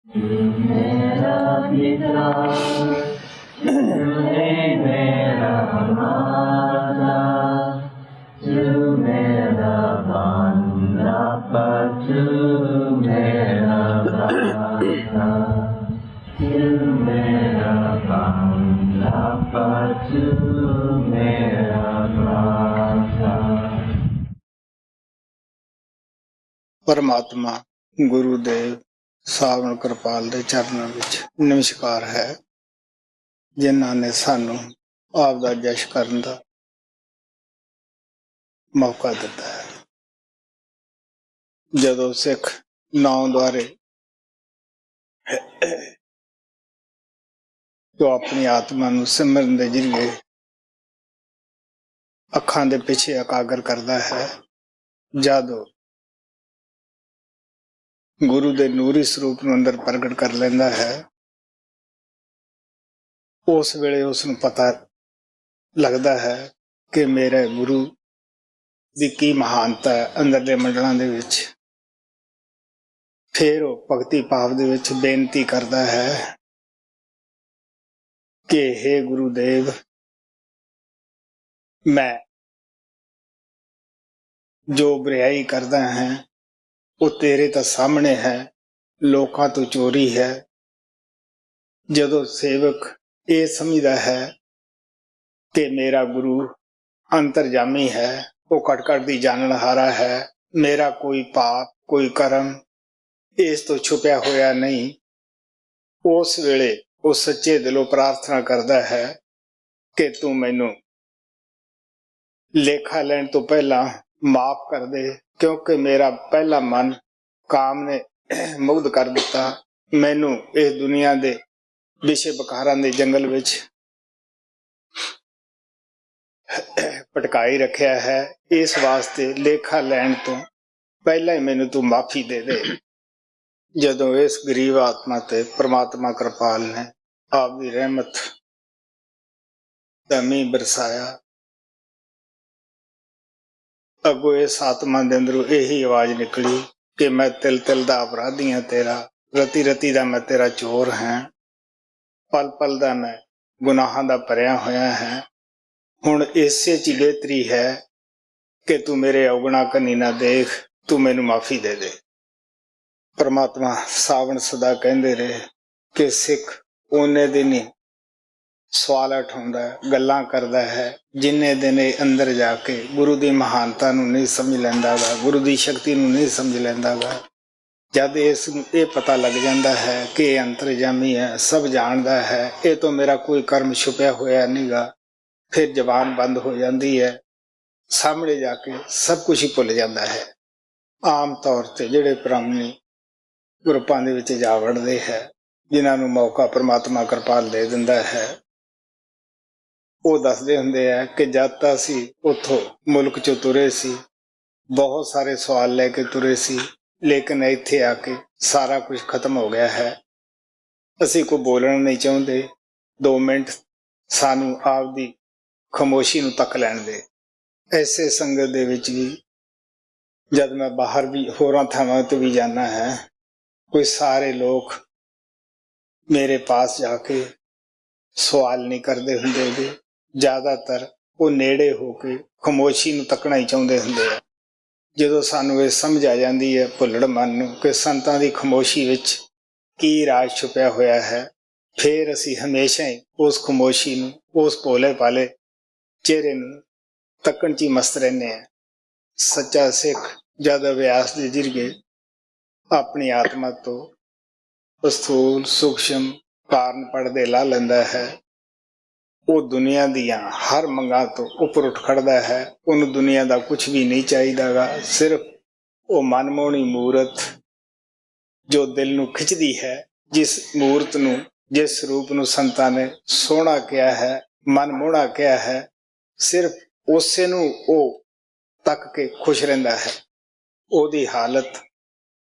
मेरा पिता तू मेरा माता तू मेरा बांधवा तू मेरा दाता तू मेरा बांधवा तू मेरा दाता। परमात्मा गुरुदेव सावण कृपाल ਦੇ ਚਰਨਾਂ ਵਿੱਚ ਨਮਸਕਾਰ ਹੈ, ਜਿਨ੍ਹਾਂ ਨੇ ਸਾਨੂੰ ਆਪ ਦਾ ਜਸ਼ ਕਰਨ ਦਾ ਮੌਕਾ ਦਿੱਤਾ ਹੈ। ਜਦੋਂ ਸਿੱਖ ਨਾਮ ਦੁਆਰੇ ਜੋ ਆਪਣੀ ਆਤਮਾ ਨੂੰ ਸਿਮਰਨ ਦੇ ਜ਼ਰੀਏ ਅੱਖਾਂ ਦੇ ਪਿੱਛੇ ਇਕਾਗਰ ਕਰਦਾ ਹੈ, ਜਦੋਂ ਗੁਰੂ ਦੇ ਨੂਰੀ ਸਰੂਪ ਨੂੰ ਅੰਦਰ ਪ੍ਰਗਟ ਕਰ ਲੈਂਦਾ ਹੈ, ਉਸ ਵੇਲੇ ਉਸ ਨੂੰ ਪਤਾ ਲੱਗਦਾ ਹੈ ਕਿ ਮੇਰੇ ਗੁਰੂ ਦੀ ਕੀ ਮਹਾਨਤਾ ਹੈ ਅੰਦਰਲੇ ਮੰਡਲਾਂ ਦੇ ਵਿੱਚ। ਫਿਰ ਉਹ ਭਗਤੀ ਭਾਵ ਦੇ ਵਿੱਚ ਬੇਨਤੀ ਕਰਦਾ ਹੈ ਕਿ ਹੇ ਗੁਰੂਦੇਵ, ਮੈਂ ਜੋ ਬੁਰਾਈ ਕਰਦਾ ਹਾਂ ਉਹ ਤੇਰੇ ਤਾਂ ਸਾਹਮਣੇ ਹੈ, ਲੋਕਾਂ ਤੋਂ ਚੋਰੀ ਹੈ। ਜਦੋਂ ਸੇਵਕ ਇਹ ਸਮਝਦਾ ਹੈ ਕਿ ਮੇਰਾ ਗੁਰੂ ਅੰਤਰਜਾਮੀ ਹੈ, ਉਹ ਘਟ ਦੀ ਜਾਣਨਹਾਰਾ ਹੈ, ਮੇਰਾ ਕੋਈ ਪਾਪ ਕੋਈ ਕਰਮ ਇਸ ਤੋਂ ਛੁਪਿਆ ਹੋਇਆ ਨਹੀਂ, ਉਸ ਵੇਲੇ ਉਹ ਸੱਚੇ ਦਿਲੋਂ ਪ੍ਰਾਰਥਨਾ ਕਰਦਾ ਹੈ ਕਿ ਤੂੰ ਮੈਨੂੰ ਲੇਖਾ ਲੈਣ ਤੋਂ ਪਹਿਲਾਂ ਮਾਫ ਕਰ ਦੇ, ਕਿਉਂਕਿ ਮੇਰਾ ਪਹਿਲਾ ਮਨ ਕਾਮ ਨੇ ਮੁਗਧ ਕਰ ਦਿੱਤਾ, ਮੈਨੂੰ ਇਸ ਦੁਨੀਆ ਦੇ ਵਿਸ਼ੇ ਵਿਕਾਰਾਂ ਦੇ ਜੰਗਲ ਵਿੱਚ ਭਟਕਾਈ ਰੱਖਿਆ ਹੈ। ਇਸ ਵਾਸਤੇ ਲੇਖਾ ਲੈਣ ਤੋਂ ਪਹਿਲਾਂ ਹੀ ਮੈਨੂੰ ਤੂੰ ਮਾਫੀ ਦੇ ਦੇ। ਜਦੋਂ ਇਸ ਗਰੀਬ ਆਤਮਾ ਤੇ ਪ੍ਰਮਾਤਮਾ ਕਿਰਪਾਲ ਨੇ ਆਪ ਦੀ ਰਹਿਮਤ ਦਾ ਮੀਂਹ ਬਰਸਾਇਆ, ਅੱਗੋਂ ਇਸ ਆਤਮਾ ਦੇ ਅੰਦਰੋਂ ਇਹੀ ਆਵਾਜ਼ ਨਿਕਲੀ ਕਿ ਮੈਂ ਤਿਲ ਤਿਲ ਦਾ ਅਪਰਾਧੀ ਹਾਂ ਤੇਰਾ, ਰਤੀ ਰਤੀ ਦਾ ਮੈਂ ਤੇਰਾ ਚੋਰ ਹਾਂ, ਪਲ ਪਲ ਦਾ ਮੈਂ ਗੁਨਾਹਾਂ ਦਾ ਭਰਿਆ ਹੋਇਆ ਹੈ। ਹੁਣ ਇਸੇ ਚ ਬਿਹਤਰੀ ਹੈ ਕਿ ਤੂੰ ਮੇਰੇ ਔਗਣਾ ਕੰਨੀ ਨਾ ਦੇਖ, ਤੂੰ ਮੈਨੂੰ ਮਾਫੀ ਦੇ ਦੇ। ਪਰਮਾਤਮਾ ਸਾਵਣ ਸਦਾ ਕਹਿੰਦੇ ਰਹੇ ਕਿ ਸਿੱਖ ਉਹਨੇ ਦਿਨ ਹੀ ਸਵਾਲ ਉਠਾਉਂਦਾ, ਗੱਲਾਂ ਕਰਦਾ ਹੈ, ਜਿੰਨੇ ਦਿਨ ਇਹ ਅੰਦਰ ਜਾ ਕੇ ਗੁਰੂ ਦੀ ਮਹਾਨਤਾ ਨੂੰ ਨਹੀਂ ਸਮਝ ਲੈਂਦਾ ਗਾ, ਗੁਰੂ ਦੀ ਸ਼ਕਤੀ ਨੂੰ ਨਹੀਂ ਸਮਝ ਲੈਂਦਾ ਗਾ। ਜਦ ਇਸ ਨੂੰ ਇਹ ਪਤਾ ਲੱਗ ਜਾਂਦਾ ਹੈ ਕਿ ਇਹ ਅੰਤਰਜਾਮੀ ਹੈ, ਸਭ ਜਾਣਦਾ ਹੈ, ਇਹ ਤੋਂ ਮੇਰਾ ਕੋਈ ਕਰਮ ਛੁਪਿਆ ਹੋਇਆ ਨਹੀਂ ਗਾ, ਫਿਰ ਜ਼ਬਾਨ ਬੰਦ ਹੋ ਜਾਂਦੀ ਹੈ, ਸਾਹਮਣੇ ਜਾ ਕੇ ਸਭ ਕੁਝ ਹੀ ਭੁੱਲ ਜਾਂਦਾ ਹੈ। ਆਮ ਤੌਰ ਤੇ ਜਿਹੜੇ ਬ੍ਰਾਹਮਣੀ ਗਰੁੱਪਾਂ ਦੇ ਵਿੱਚ ਜਾ ਵੜਦੇ ਹੈ, ਜਿਨ੍ਹਾਂ ਨੂੰ ਮੌਕਾ ਪ੍ਰਮਾਤਮਾ ਕਿਰਪਾਲ ਦੇ ਦਿੰਦਾ ਹੈ, ਉਹ ਦੱਸਦੇ ਹੁੰਦੇ ਆ ਕਿ ਜਦ ਤਾਂ ਅਸੀਂ ਉੱਥੋਂ ਮੁਲਕ ਚੋਂ ਤੁਰੇ ਸੀ, ਬਹੁਤ ਸਾਰੇ ਸਵਾਲ ਲੈ ਕੇ ਤੁਰੇ ਸੀ, ਲੇਕਿਨ ਇੱਥੇ ਆ ਕੇ ਸਾਰਾ ਕੁਝ ਖਤਮ ਹੋ ਗਿਆ ਹੈ, ਅਸੀਂ ਕੋਈ ਬੋਲਣਾ ਨਹੀਂ ਚਾਹੁੰਦੇ, 2 ਮਿੰਟ ਸਾਨੂੰ ਆਪਦੀ ਖਾਮੋਸ਼ੀ ਨੂੰ ਤੱਕ ਲੈਣ ਦੇ। ਐਸੇ ਸੰਗਤ ਦੇ ਵਿੱਚ ਵੀ ਜਦ ਮੈਂ ਬਾਹਰ ਵੀ ਹੋਰਾਂ ਥਾਵਾਂ ਤੇ ਵੀ ਜਾਣਾ ਹੈ, ਕੋਈ ਸਾਰੇ ਲੋਕ ਮੇਰੇ ਪਾਸ ਜਾ ਕੇ ਸਵਾਲ ਨਹੀਂ ਕਰਦੇ ਹੁੰਦੇ ਗੇ, ਜ਼ਿਆਦਾਤਰ ਉਹ ਨੇੜੇ ਹੋ ਕੇ ਖਾਮੋਸ਼ੀ ਨੂੰ ਤੱਕਣਾ ਹੀ ਚਾਹੁੰਦੇ ਹੁੰਦੇ ਆ। ਜਦੋਂ ਸਾਨੂੰ ਇਹ ਸਮਝ ਆ ਜਾਂਦੀ ਹੈ ਭੁੱਲੜ ਮਨ ਨੂੰ ਕਿ ਸੰਤਾਂ ਦੀ ਖਾਮੋਸ਼ੀ ਵਿੱਚ ਕੀ ਰਾਜ ਛੁਪਿਆ ਹੋਇਆ ਹੈ, ਫਿਰ ਅਸੀਂ ਹਮੇਸ਼ਾ ਹੀ ਉਸ ਖਾਮੋਸ਼ੀ ਨੂੰ, ਉਸ ਭੋਲੇ ਭਾਲੇ ਚਿਹਰੇ ਨੂੰ ਤੱਕਣ 'ਚ ਹੀ ਮਸਤ ਰਹਿੰਦੇ ਆ। ਸੱਚਾ ਸਿੱਖ ਜਦ ਅਭਿਆਸ ਦੇ ਜ਼ਰੀਏ ਆਪਣੀ ਆਤਮਾ ਤੋਂ ਸਥੂਲ ਸੂਖਸ਼ਮ ਕਾਰਨ ਪੜਦੇ ਲਾ ਲੈਂਦਾ ਹੈ, ਉਹ ਦੁਨੀਆ ਦੀਆਂ ਹਰ ਮੰਗਾਂ ਤੋਂ ਉੱਪਰ ਉੱਠ ਖੜਦਾ ਹੈ। ਉਹਨੂੰ ਦੁਨੀਆ ਦਾ ਕੁਝ ਵੀ ਨਹੀਂ ਚਾਹੀਦਾ ਗਾ, ਸਿਰਫ ਉਹ ਮਨਮੋਹਣੀ ਮੂਰਤ ਜੋ ਦਿਲ ਨੂੰ ਖਿੱਚਦੀ ਹੈ, ਜਿਸ ਮੂਰਤ ਨੂੰ, ਜਿਸ ਰੂਪ ਨੂੰ ਸੰਤਾਂ ਨੇ ਸੋਹਣਾ ਕਿਹਾ ਹੈ, ਮਨਮੋਹਣਾ ਕਿਹਾ ਹੈ, ਸਿਰਫ ਉਸੇ ਨੂੰ ਉਹ ਤੱਕ ਕੇ ਖੁਸ਼ ਰਹਿੰਦਾ ਹੈ। ਉਹਦੀ ਹਾਲਤ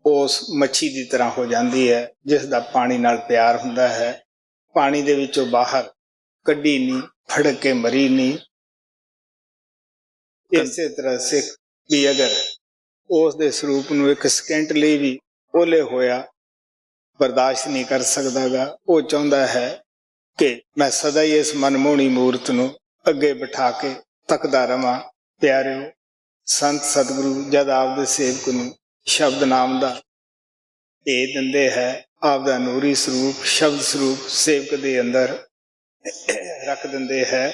ਉਸ ਮੱਛੀ ਦੀ ਤਰ੍ਹਾਂ ਹੋ ਜਾਂਦੀ ਹੈ ਜਿਸ ਦਾ ਪਾਣੀ ਨਾਲ ਪਿਆਰ ਹੁੰਦਾ ਹੈ, ਪਾਣੀ ਦੇ ਵਿੱਚੋਂ ਬਾਹਰ ਕੱਢੀ ਨਹੀਂ, ਫੜ ਕੇ ਮਰੀ ਨਹੀਂ। ਇਸੇ ਤਰ੍ਹਾਂ ਸਿੱਖ ਵੀ ਅਗਰ ਉਸ ਦੇ ਸਰੂਪ ਨੂੰ ਇੱਕ ਸਕਿੰਟ ਲਈ ਵੀ ਓਲੇ ਹੋਇਆ बर्दाश्त नहीं कर सकता गा। वो चाहता है कि मैं सदा ही इस मनमोहनी मूर्त नूं अगे बिठा के तकदा रवां। प्यारिओ, संत सतगुरु जद आपदे सेवक नूं शब्द नाम दा भेद दिंदे है, आपदा नूरी स्वरूप शब्द स्वरूप सेवक दे अंदर रख दिंदे है,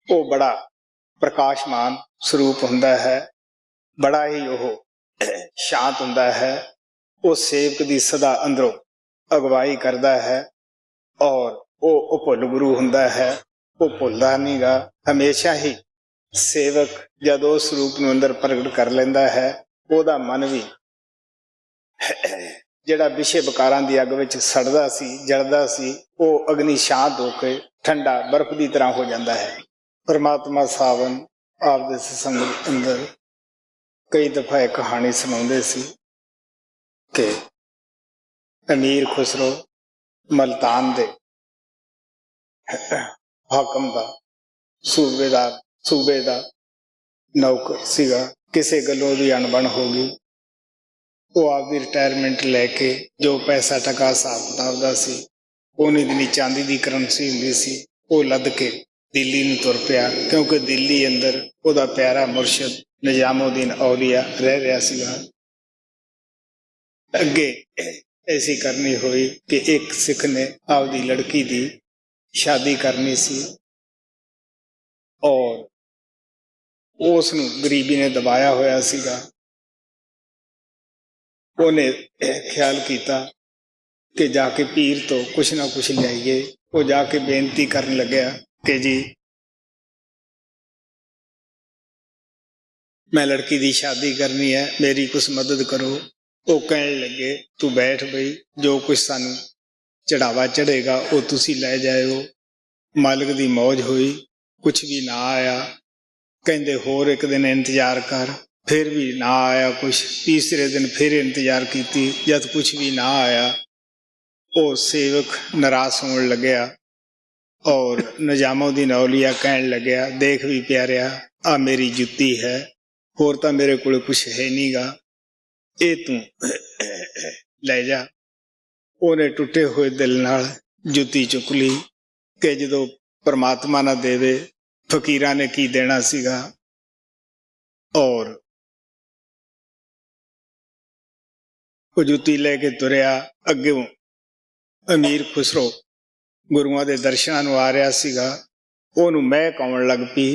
वो बड़ा प्रकाशमान स्वरूप हुंदा है, बड़ा ही वो शांत हुंदा है। वो सेवक दी सदा अंदरों अगवाई करता है और वो भुल गुरु हुंदा है, वो भुलदा नहीं गा। हमेशा ही सेवक जद उस स्वरूप नूं अंदर प्रगट कर लैंदा है, ओदा मन भी जिहड़ा विषय विकारां दी अग विच सड़दा सी जलदा सी, वो अग्नि शांत होके ठंडा बर्फ की तरह हो जाता है। परमात्मा सावन आपदे सत्संग अंदर कई दफा एक कहानी सुणाउंदे सी कि अमीर खुसरो मल्तान दे हाकम दा सूबे दा नौकर सीगा। किसी गलों की अणबण हो गई, वो आपकी रिटायरमेंट लैके जो पैसा टका हिसाब किताब का सी, उन्हीं दिनी चांदी की करंसी हुंदी सी, वो लद के दिल्ली नूं तुर पिया, क्योंकि दिल्ली अंदर उहदा प्यारा मुर्शद निजामुद्दीन औलिया रह रहा सीगा। अगे ऐसी करनी हुई कि एक सिख ने आपदी लड़की की शादी करनी सी और उस गरीबी ने दबाया होया सीगा। उन्हें ख्याल किया कि जाके पीर तो कुछ ना कुछ लियाइए। वो जाके बेनती करन लग्या कि जी मैं लड़की की शादी करनी है, मेरी कुछ मदद करो। वो कहने लगे तू बैठ बई, जो कुछ सानू चढ़ावा चढ़ेगा वो तुसी लै जाओ। मालिक दी मौज हुई, कुछ भी ना आया। कहंदे होर एक दिन इंतजार कर, फिर भी ना आया कुछ। तीसरे दिन फिर इंतजार की, जब कुछ भी ना आया, वो सेवक नाराज होने लग्या और निजामुद्दीन औलिया कहने लग्या देख भी प्यारिया, आ मेरी जुत्ती है, होर तां मेरे कोल कुछ है नहीं गा, ये तू ले जा। उन्हें टुटे हुए दिल नाल जुत्ती चुक ली कि जदों परमात्मा ना देवे फकीरां ने की देना सीगा। और वो जुत्ती लेके तुरया। अग्गों अमीर खुसरो गुरुआं दे दर्शनां नूं आ रहा सीगा। ओनू महक आउण लग पई।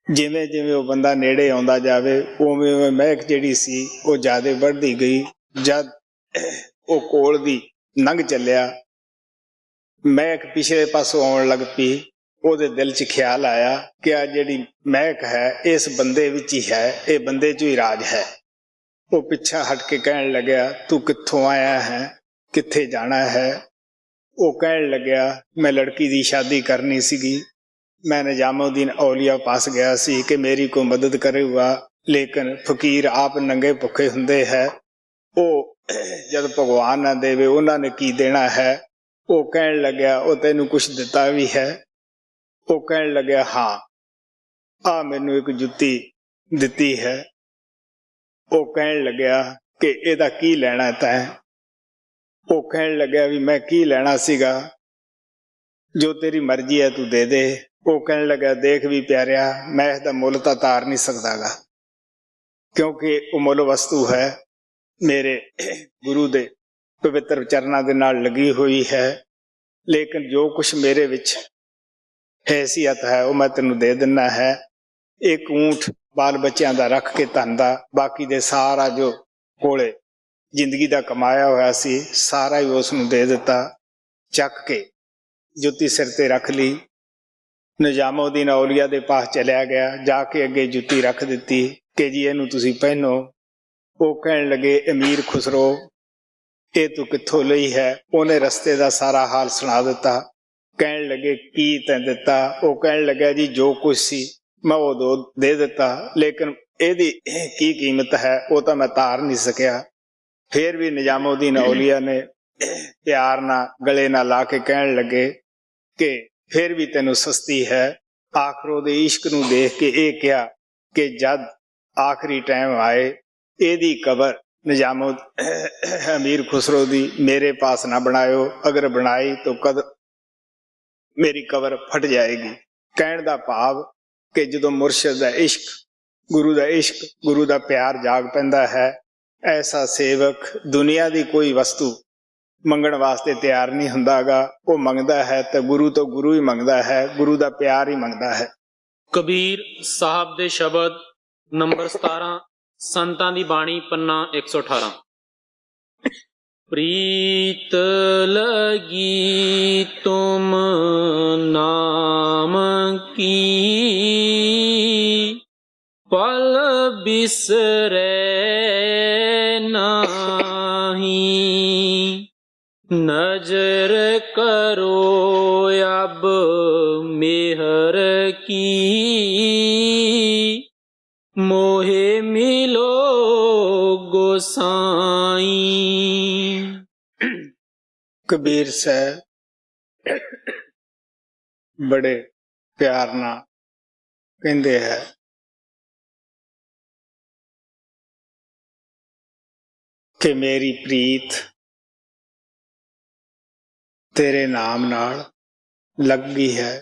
जिवें जिवें वो बंदा नेड़े आउंदा जावे उवें उवें महक जिहड़ी सी वो ज्यादा बढ़दी गई। जद वो कोल दी लंघ चलिया, महक पिछले पासों आउण लग पई। ਉਹਦੇ दिल च ख्याल आया कि आ जिहड़ी महक है इस बंदे विच ही है, ये बंदे चो ही राज है। वो पिछा हट के कहन लग्या तू कित्थों आया है, कित्थे जाना है। वो कहन लग्या मैं लड़की की शादी करनी सीगी, मैं निजामुद्दीन औलिया पास गया सी कि मेरी को मदद करेगा, लेकिन फकीर आप नंगे भुखे हुंदे है, वो जब भगवान ना देवे उन्होंने की देना है। वो कहन लग्या वो तेनू कुछ दिता भी है। वो कहन लग्या हाँ, आ मैनू एक जुत्ती दिती है। वो कहन लग्या कि एदा की लेना तैं। वो कहन लग्या भी मैं की लेना सीगा, जो तेरी मर्जी है तू दे दे। वो कहन लग्या देख भी प्यारिया, मैं इसदा मुल तां तार नहीं सकदा गा, क्योंकि वो मुल वस्तु है मेरे गुरु दे पवित्र चरनां दे नाल लगी हुई है। लेकिन जो कुछ मेरे विच हैसियत है वो मैं तेनू दे दिना है। एक ऊंट बाल बच्चों का रख के धन दा, बाकी दे सारा जो कोले जिंदगी का कमाया होया सी सारा ही उसनू दे दिता। चक के जुत्ती सिर ते रख ली, निजामुद्दीन औलिया दे पास चलिया गया, जाके अगे जुत्ती रख दी कि जी इनू तुसी पहनो। वो कहन लगे अमीर खुसरो ये तू कित्थों लई है। उन्हें रस्ते का सारा हाल सुना दिता। कहन लगे की तैं दिता। वो कहन लगा जी जो कुछ सी मैं वो दे दिता, लेकिन एदी की कीमत है वो तो मैं तार नहीं सकिया। फिर भी निजामुद्दीन औलिया ने प्यार ना गले ना ला के कहन लगे कि फिर भी तेनू सस्ती है। आखिर उहदे इश्क नू देख के ये कहा कि जद आखिरी टाइम आए एदी कबर निजामुद अमीर खुसरो दी मेरे पास ना बनायो, अगर बनाई तो कद मेरी कबर फट जाएगी। कहण दा भाव कि जदों मुर्शद दा इश्क, गुरु दा इश्क, गुरु दा प्यार जाग पैंदा है, ऐसा सेवक दुनिया दी कोई वस्तु मंगण वास्ते तैयार नहीं हुंदागा। वो मंगदा है तो गुरु ही मंगदा है, गुरु दा प्यार ही मंगदा है। कबीर साहब दे शब्द नंबर 17 संतां दी बाणी पन्ना 118। प्रीत लगी तुम नाम की, पल बिसरे नाही, नजर करो अब मेहर की, मोहे मिलो गोसाई। कबीर साहब बड़े प्यार नाल कहंदे है कि मेरी प्रीत तेरे नाम नाल लग गई है।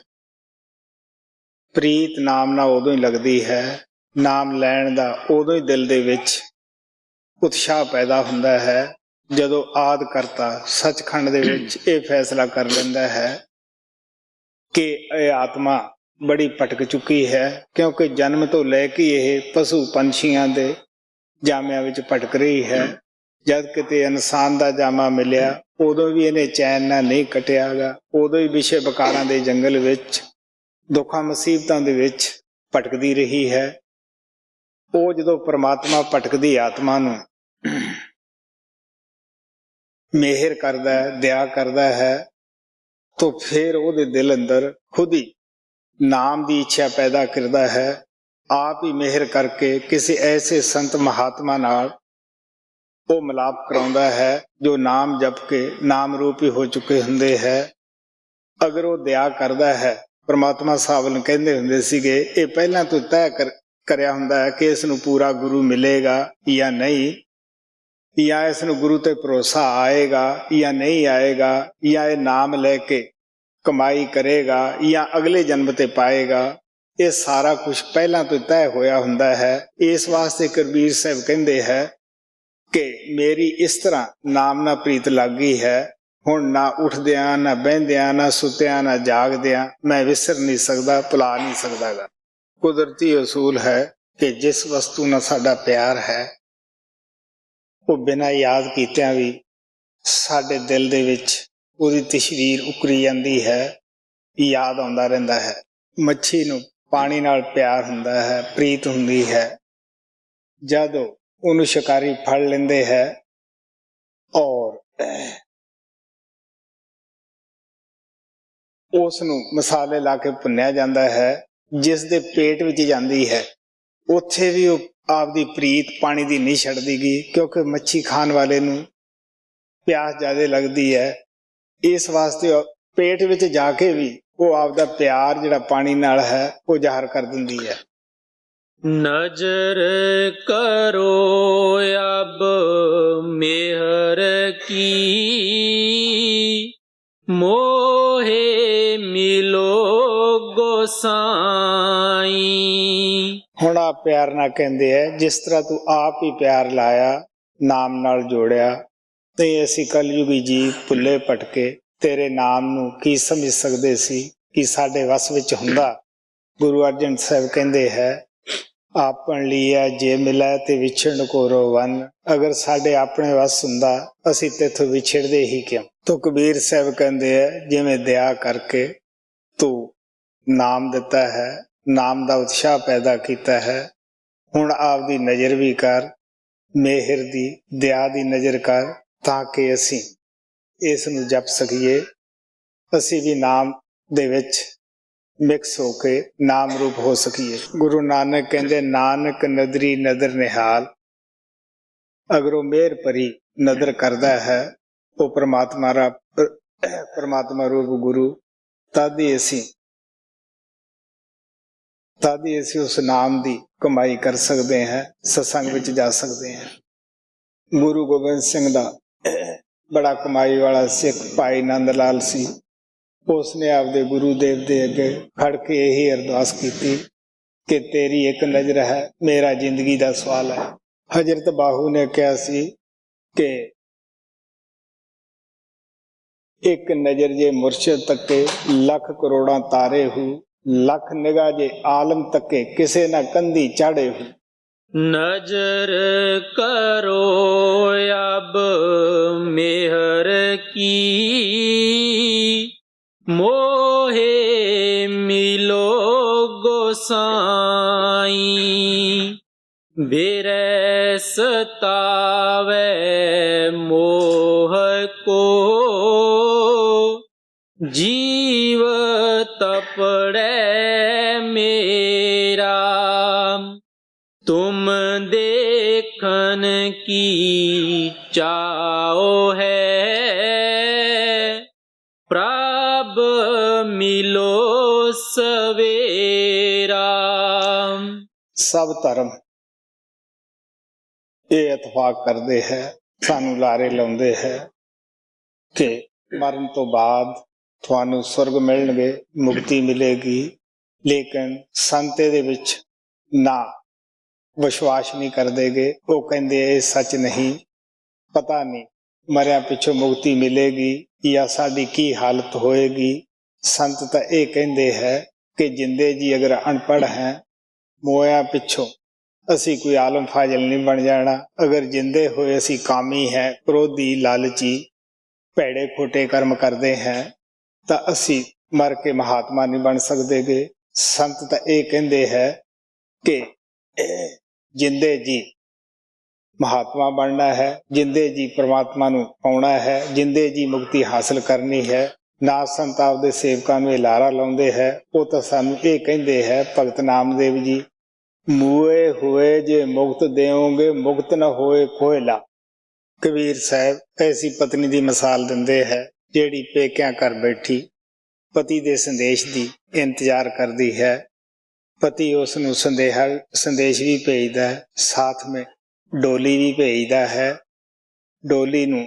प्रीत नाम नाल उदों ही लगदी है, नाम लैण दा उदों ही दिल दे विच उत्साह पैदा हुंदा है जदों आद करता सचखंड दे विच ये फैसला कर लैंदा है कि यह आत्मा बड़ी भटक चुकी है, क्योंकि जन्म तो लैके यह पशु पंछियां दे जामियां विच भटक रही है। जद किते इंसान दा जामा मिलिया उदों भी इन्हें चैन ना नहीं कटियागा, उदों ही विषय विकारां दे जंगल विच दुखां मुसीबतां दे विच भटकदी रही है। वो जदों परमात्मा भटकदी आत्मा नूं मेहर करदा है, दया करदा है, तो फिर उहदे दिल अंदर खुद ही नाम की इच्छा पैदा करता है। आप ही मेहर करके किसी ऐसे संत महात्मा नाल वो मिलाप कराउंदा है जो नाम जप के नाम रूप ही हो चुके हुंदे है। अगर वो दया करता है, परमात्मा साहब ने कहंदे हुंदे सीगे ये पहला तो तय करया हुंदा है कि इस नूं पूरा गुरु मिलेगा या नहीं, या इस नूं गुरु ते भरोसा आएगा या नहीं आएगा, या ये नाम लेके कमाई करेगा या अगले जन्म ते पाएगा। ये सारा कुछ पहला तो तय होया हुंदा है। इस वास्ते कबीर साहब कहंदे है कि मेरी इस तरह नाम ना प्रीत लग गई है, हुण ना उठदियां ना बहदियां ना सुत्यां ना जागदियां मैं विसर नहीं सकदा, भुला नहीं सकदा। कुदरती असूल है कि जिस वस्तु नाल साडा प्यार है वो बिना याद कीतियां भी साडे दिल दे विच उहदी तस्वीर उकरी जांदी है, याद आउंदा रहिंदा है। मच्छी नूं पानी नाल प्यार हुंदा है, प्रीत हुंदी है। जदों उहनूं शिकारी फड़ लैंदे है और उस नूं मसाले ला के भुन्निया जांदा है, जिस दे पेट विच जांदी है उत्थे भी वो आपदी प्रीत पानी दी नहीं छड्डदी गी, क्योंकि मच्छी खाण वाले नूं प्यास ज्यादा लगदी है। इस वास्ते पेट विच जाके भी वो आपदा प्यार जिहड़ा पानी नाल है वो ज़ाहिर कर दिंदी है। नजर करो अब मेहर की, मोहे मिलो गोसाई। हुण आप प्यार ना कहंदे है, जिस तरह तू आप ही प्यार लाया नाम नाल जोड़िया ते असीं कलयुगी जी भुल्ले भटके तेरे नाम नूं की समझ सकदे सी कि साडे वस विच हुंदा। गुरु अर्जन साहब कहंदे है आपन लिया जे मिलै ते विछड़न को रोवन, अगर साडे अपने वस हुंदा असीं तेथों विछड़दे ही क्यों। तो कबीर साहब कहंदे है जिवें दया करके तू नाम दिता है, नाम दा उत्साह पैदा कीता है, हुण आपदी नज़र भी कर, मेहर दी दया दी नज़र कर, ताकि असीं इस नूं जप सकीए, असीं भी नाम दे विच मिक्स होके नाम रूप हो सकीए। गुरु नानक कहंदे नानक नदरी नदर निहाल, अगर वो मेहर भरी नदर करदा है वो परमात्मा रूप गुरु, तद ही असीं उस नाम दी कमाई कर सकते हैं, सत्संग विच जा सकते हैं। ਗੁਰੂ ਗੋਬਿੰਦ ਸਿੰਘ ਦਾ ਬੜਾ ਕਮਾਈ ਵਾਲਾ ਸਿੱਖ ਭਾਈ ਨੰਦ ਲਾਲ ਸੀ। ਉਸਨੇ ਆਪਦੇ ਗੁਰੂਦੇਵ ਦੇ ਅੱਗੇ ਖੜ ਕੇ ਇਹੀ ਅਰਦਾਸ ਕੀਤੀ ਕਿ ਤੇਰੀ ਇੱਕ ਨਜ਼ਰ ਹੈ, ਮੇਰਾ ਜ਼ਿੰਦਗੀ ਦਾ ਸਵਾਲ ਹੈ। ਹਜ਼ਰਤ ਬਾਹੂ ਨੇ ਕਿਹਾ ਸੀ ਕਿ ਇੱਕ ਨਜ਼ਰ ਜੇ ਮੁਰਸ਼ਿਦ ਤੱਕੇ, ਲੱਖ ਕਰੋੜਾਂ ਤਾਰੇ ਹੂ, ਲੱਖ ਨਿਗਾਹ ਜੇ ਆਲਮ ਤੱਕੇ, ਕਿਸੇ ਨਾ ਕੰਧੀ ਚਾੜੇ ਹੂ। नजर करो अब मेहर की, मोहे मिलो गोसाई, बिरह सतावे मोह को, जीव तपड़े मेरा, तुम देखन की चाहो है, प्रभ मिलो सवेरा। सब धर्म ये इतफाक करते है, सानू लारे लाउंदे है कि मरण तो बाद थानू स्वर्ग मिलणगे, मुक्ति मिलेगी। लेकिन संत दे विच ना विश्वास नहीं कर देगे। वो कहते ये सच नहीं, पता नहीं मरिया पिछों मुक्ति मिलेगी या साडी की हालत होएगी। संत तो ये कहते हैं कि जिंदे जी अगर अनपढ़ हैं, मोया पिछों असी कोई आलम फाजल नहीं बन जाना। अगर जिंदे होए असी कामी है, क्रोधी, लालची, भैड़े खोटे कर्म करते हैं, तो असी मर के महात्मा नहीं बन सकते। संत तो ये कहते हैं कि जिंदे जी महात्मा बनना है, जिंदे जी परमात्मा नू पाउणा है, जिंदे जी मुक्ति हासिल करनी है। ना संत आपदे सेवकां नू लारा लाउंदे है। वो तो सानू ये कहंदे है, भगत नामदेव जी, मूए हुए जे मुक्त देओगे, मुक्त न होए कोयला। कबीर साहब ऐसी पत्नी दी मिसाल दिंदे है जेड़ी पेकियां कर बैठी पति दे संदेश दी इंतजार करदी है। पति उसनू संदेश भी भेजदा है, साथ में डोली भी भेजदा है। डोली नू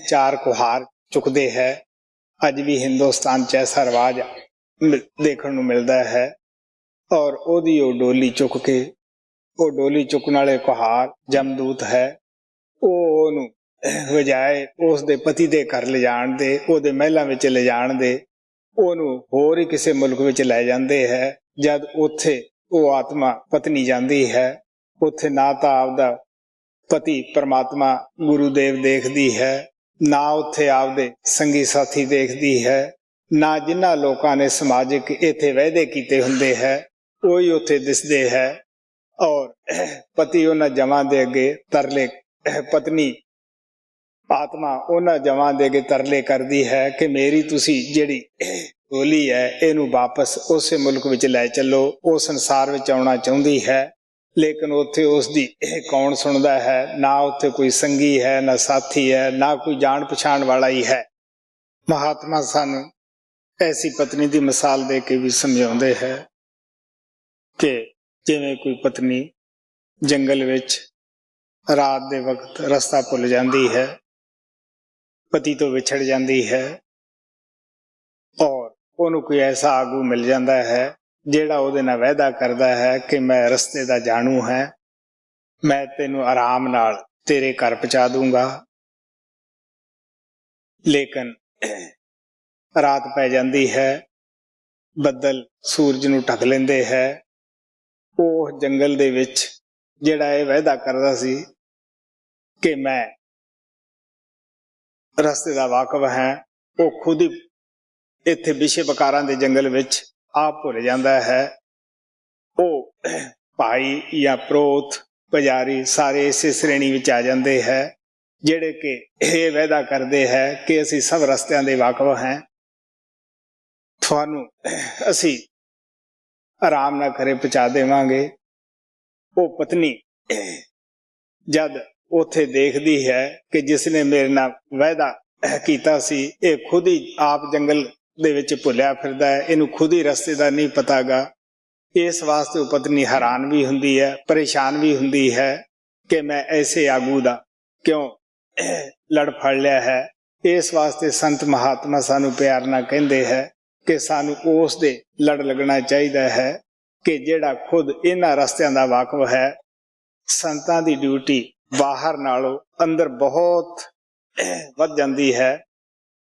4 कुहार चुकदे है। अज भी हिंदुस्तान च ऐसा रिवाज देखने नू मिलता है। और ओदी ओ डोली चुक के, ओ डोली चुकने वाले कुहार जमदूत है, ओनू वजाए उस दे पति दे घर ले जाण दे, ओदे महलां विच ले जाण दे, ओनू होर ही किसी मुल्क विच लै जांदे है। जद उत्थे वो आत्मा पत्नी जाती है, उत्थे ना तो आपदा पति परमात्मा गुरुदेव देखती है, ना उत्थे आपदे संगी साथी देखती है, ना जिन्हां लोकां ने समाजिक इत्थे वायदे कीते हुंदे है वही उत्थे दिसदे है। और पति उन्हां जमां दे अगे तरले, पत्नी आत्मा उन्हां जमां दे अगे तरले करदी है कि मेरी तुसी जिहड़ी डोली है इनू वापस उस मुल्क विच लै चलो। वो संसार विच आउणा चाहुंदी है, लेकिन उत्थे उसदी कौन सुनदा है। ना उत्थे कोई संगी है, ना साथी है, ना कोई जान पछाण वाला ही है। महात्मा सानू ऐसी पत्नी दी मिसाल दे के भी समझाउंदे है कि जिवें कोई पत्नी जंगल विच रात दे वक्त रस्ता भुल जाती है, पति तो विछड़ जाती है, और ਉਹਨੂੰ कोई ऐसा आगू मिल जाता है ਜਿਹੜਾ ਉਹਦੇ ਨਾਲ वायदा करता है कि मैं रस्ते दा जानू है, मैं तेनू आराम नाल तेरे घर पहुंचा दूंगा। लेकिन रात पै जाती है, बदल सूरज नू ढक लेंदे है। ਉਹ जंगल दे विच ਜਿਹੜਾ ਇਹ वायदा करदा सी कि मैं रस्ते दा वाकिफ है, वो खुद ही इत्थे विषे बकारां दे जंगल विच आप भुल जाता है। वो भाई या प्रोत पुजारी सारे इस श्रेणी विच आ जाते हैं जिहड़े कि ये वायदा करते हैं कि असी सब रस्तियां दे वाकिफ हैं, तुहानू असी आराम ना करे पहुंचा देवांगे। वो पत्नी जद उत्थे देखदी है कि जिसने मेरे नाल वायदा कीता सी ये खुद ही आप जंगल दे विच भुलिया फिरदा है, इनू खुद ही रस्ते दा नहीं पतागा। इस वास्ते वो पत्नी हैरान भी हुंदी है, परेशान भी हुंदी है कि मैं ऐसे आगू दा क्यों ਲੜ ਫੜ ਲਿਆ ਹੈ। ਇਸ ਵਾਸਤੇ ਸੰਤ ਮਹਾਤਮਾ ਸਾਨੂੰ ਪਿਆਰ ਨਾਲ ਕਹਿੰਦੇ ਹੈ ਕਿ ਸਾਨੂੰ ਉਸ ਦੇ ਲੜ ਲੱਗਣਾ ਚਾਹੀਦਾ ਹੈ ਕਿ ਜਿਹੜਾ ਖੁਦ ਇਹਨਾਂ ਰਸਤਿਆਂ ਦਾ ਵਾਕਫ ਹੈ। ਸੰਤਾਂ ਦੀ ਡਿਊਟੀ ਬਾਹਰ ਨਾਲੋਂ ਅੰਦਰ ਬਹੁਤ ਵੱਧ ਜਾਂਦੀ ਹੈ।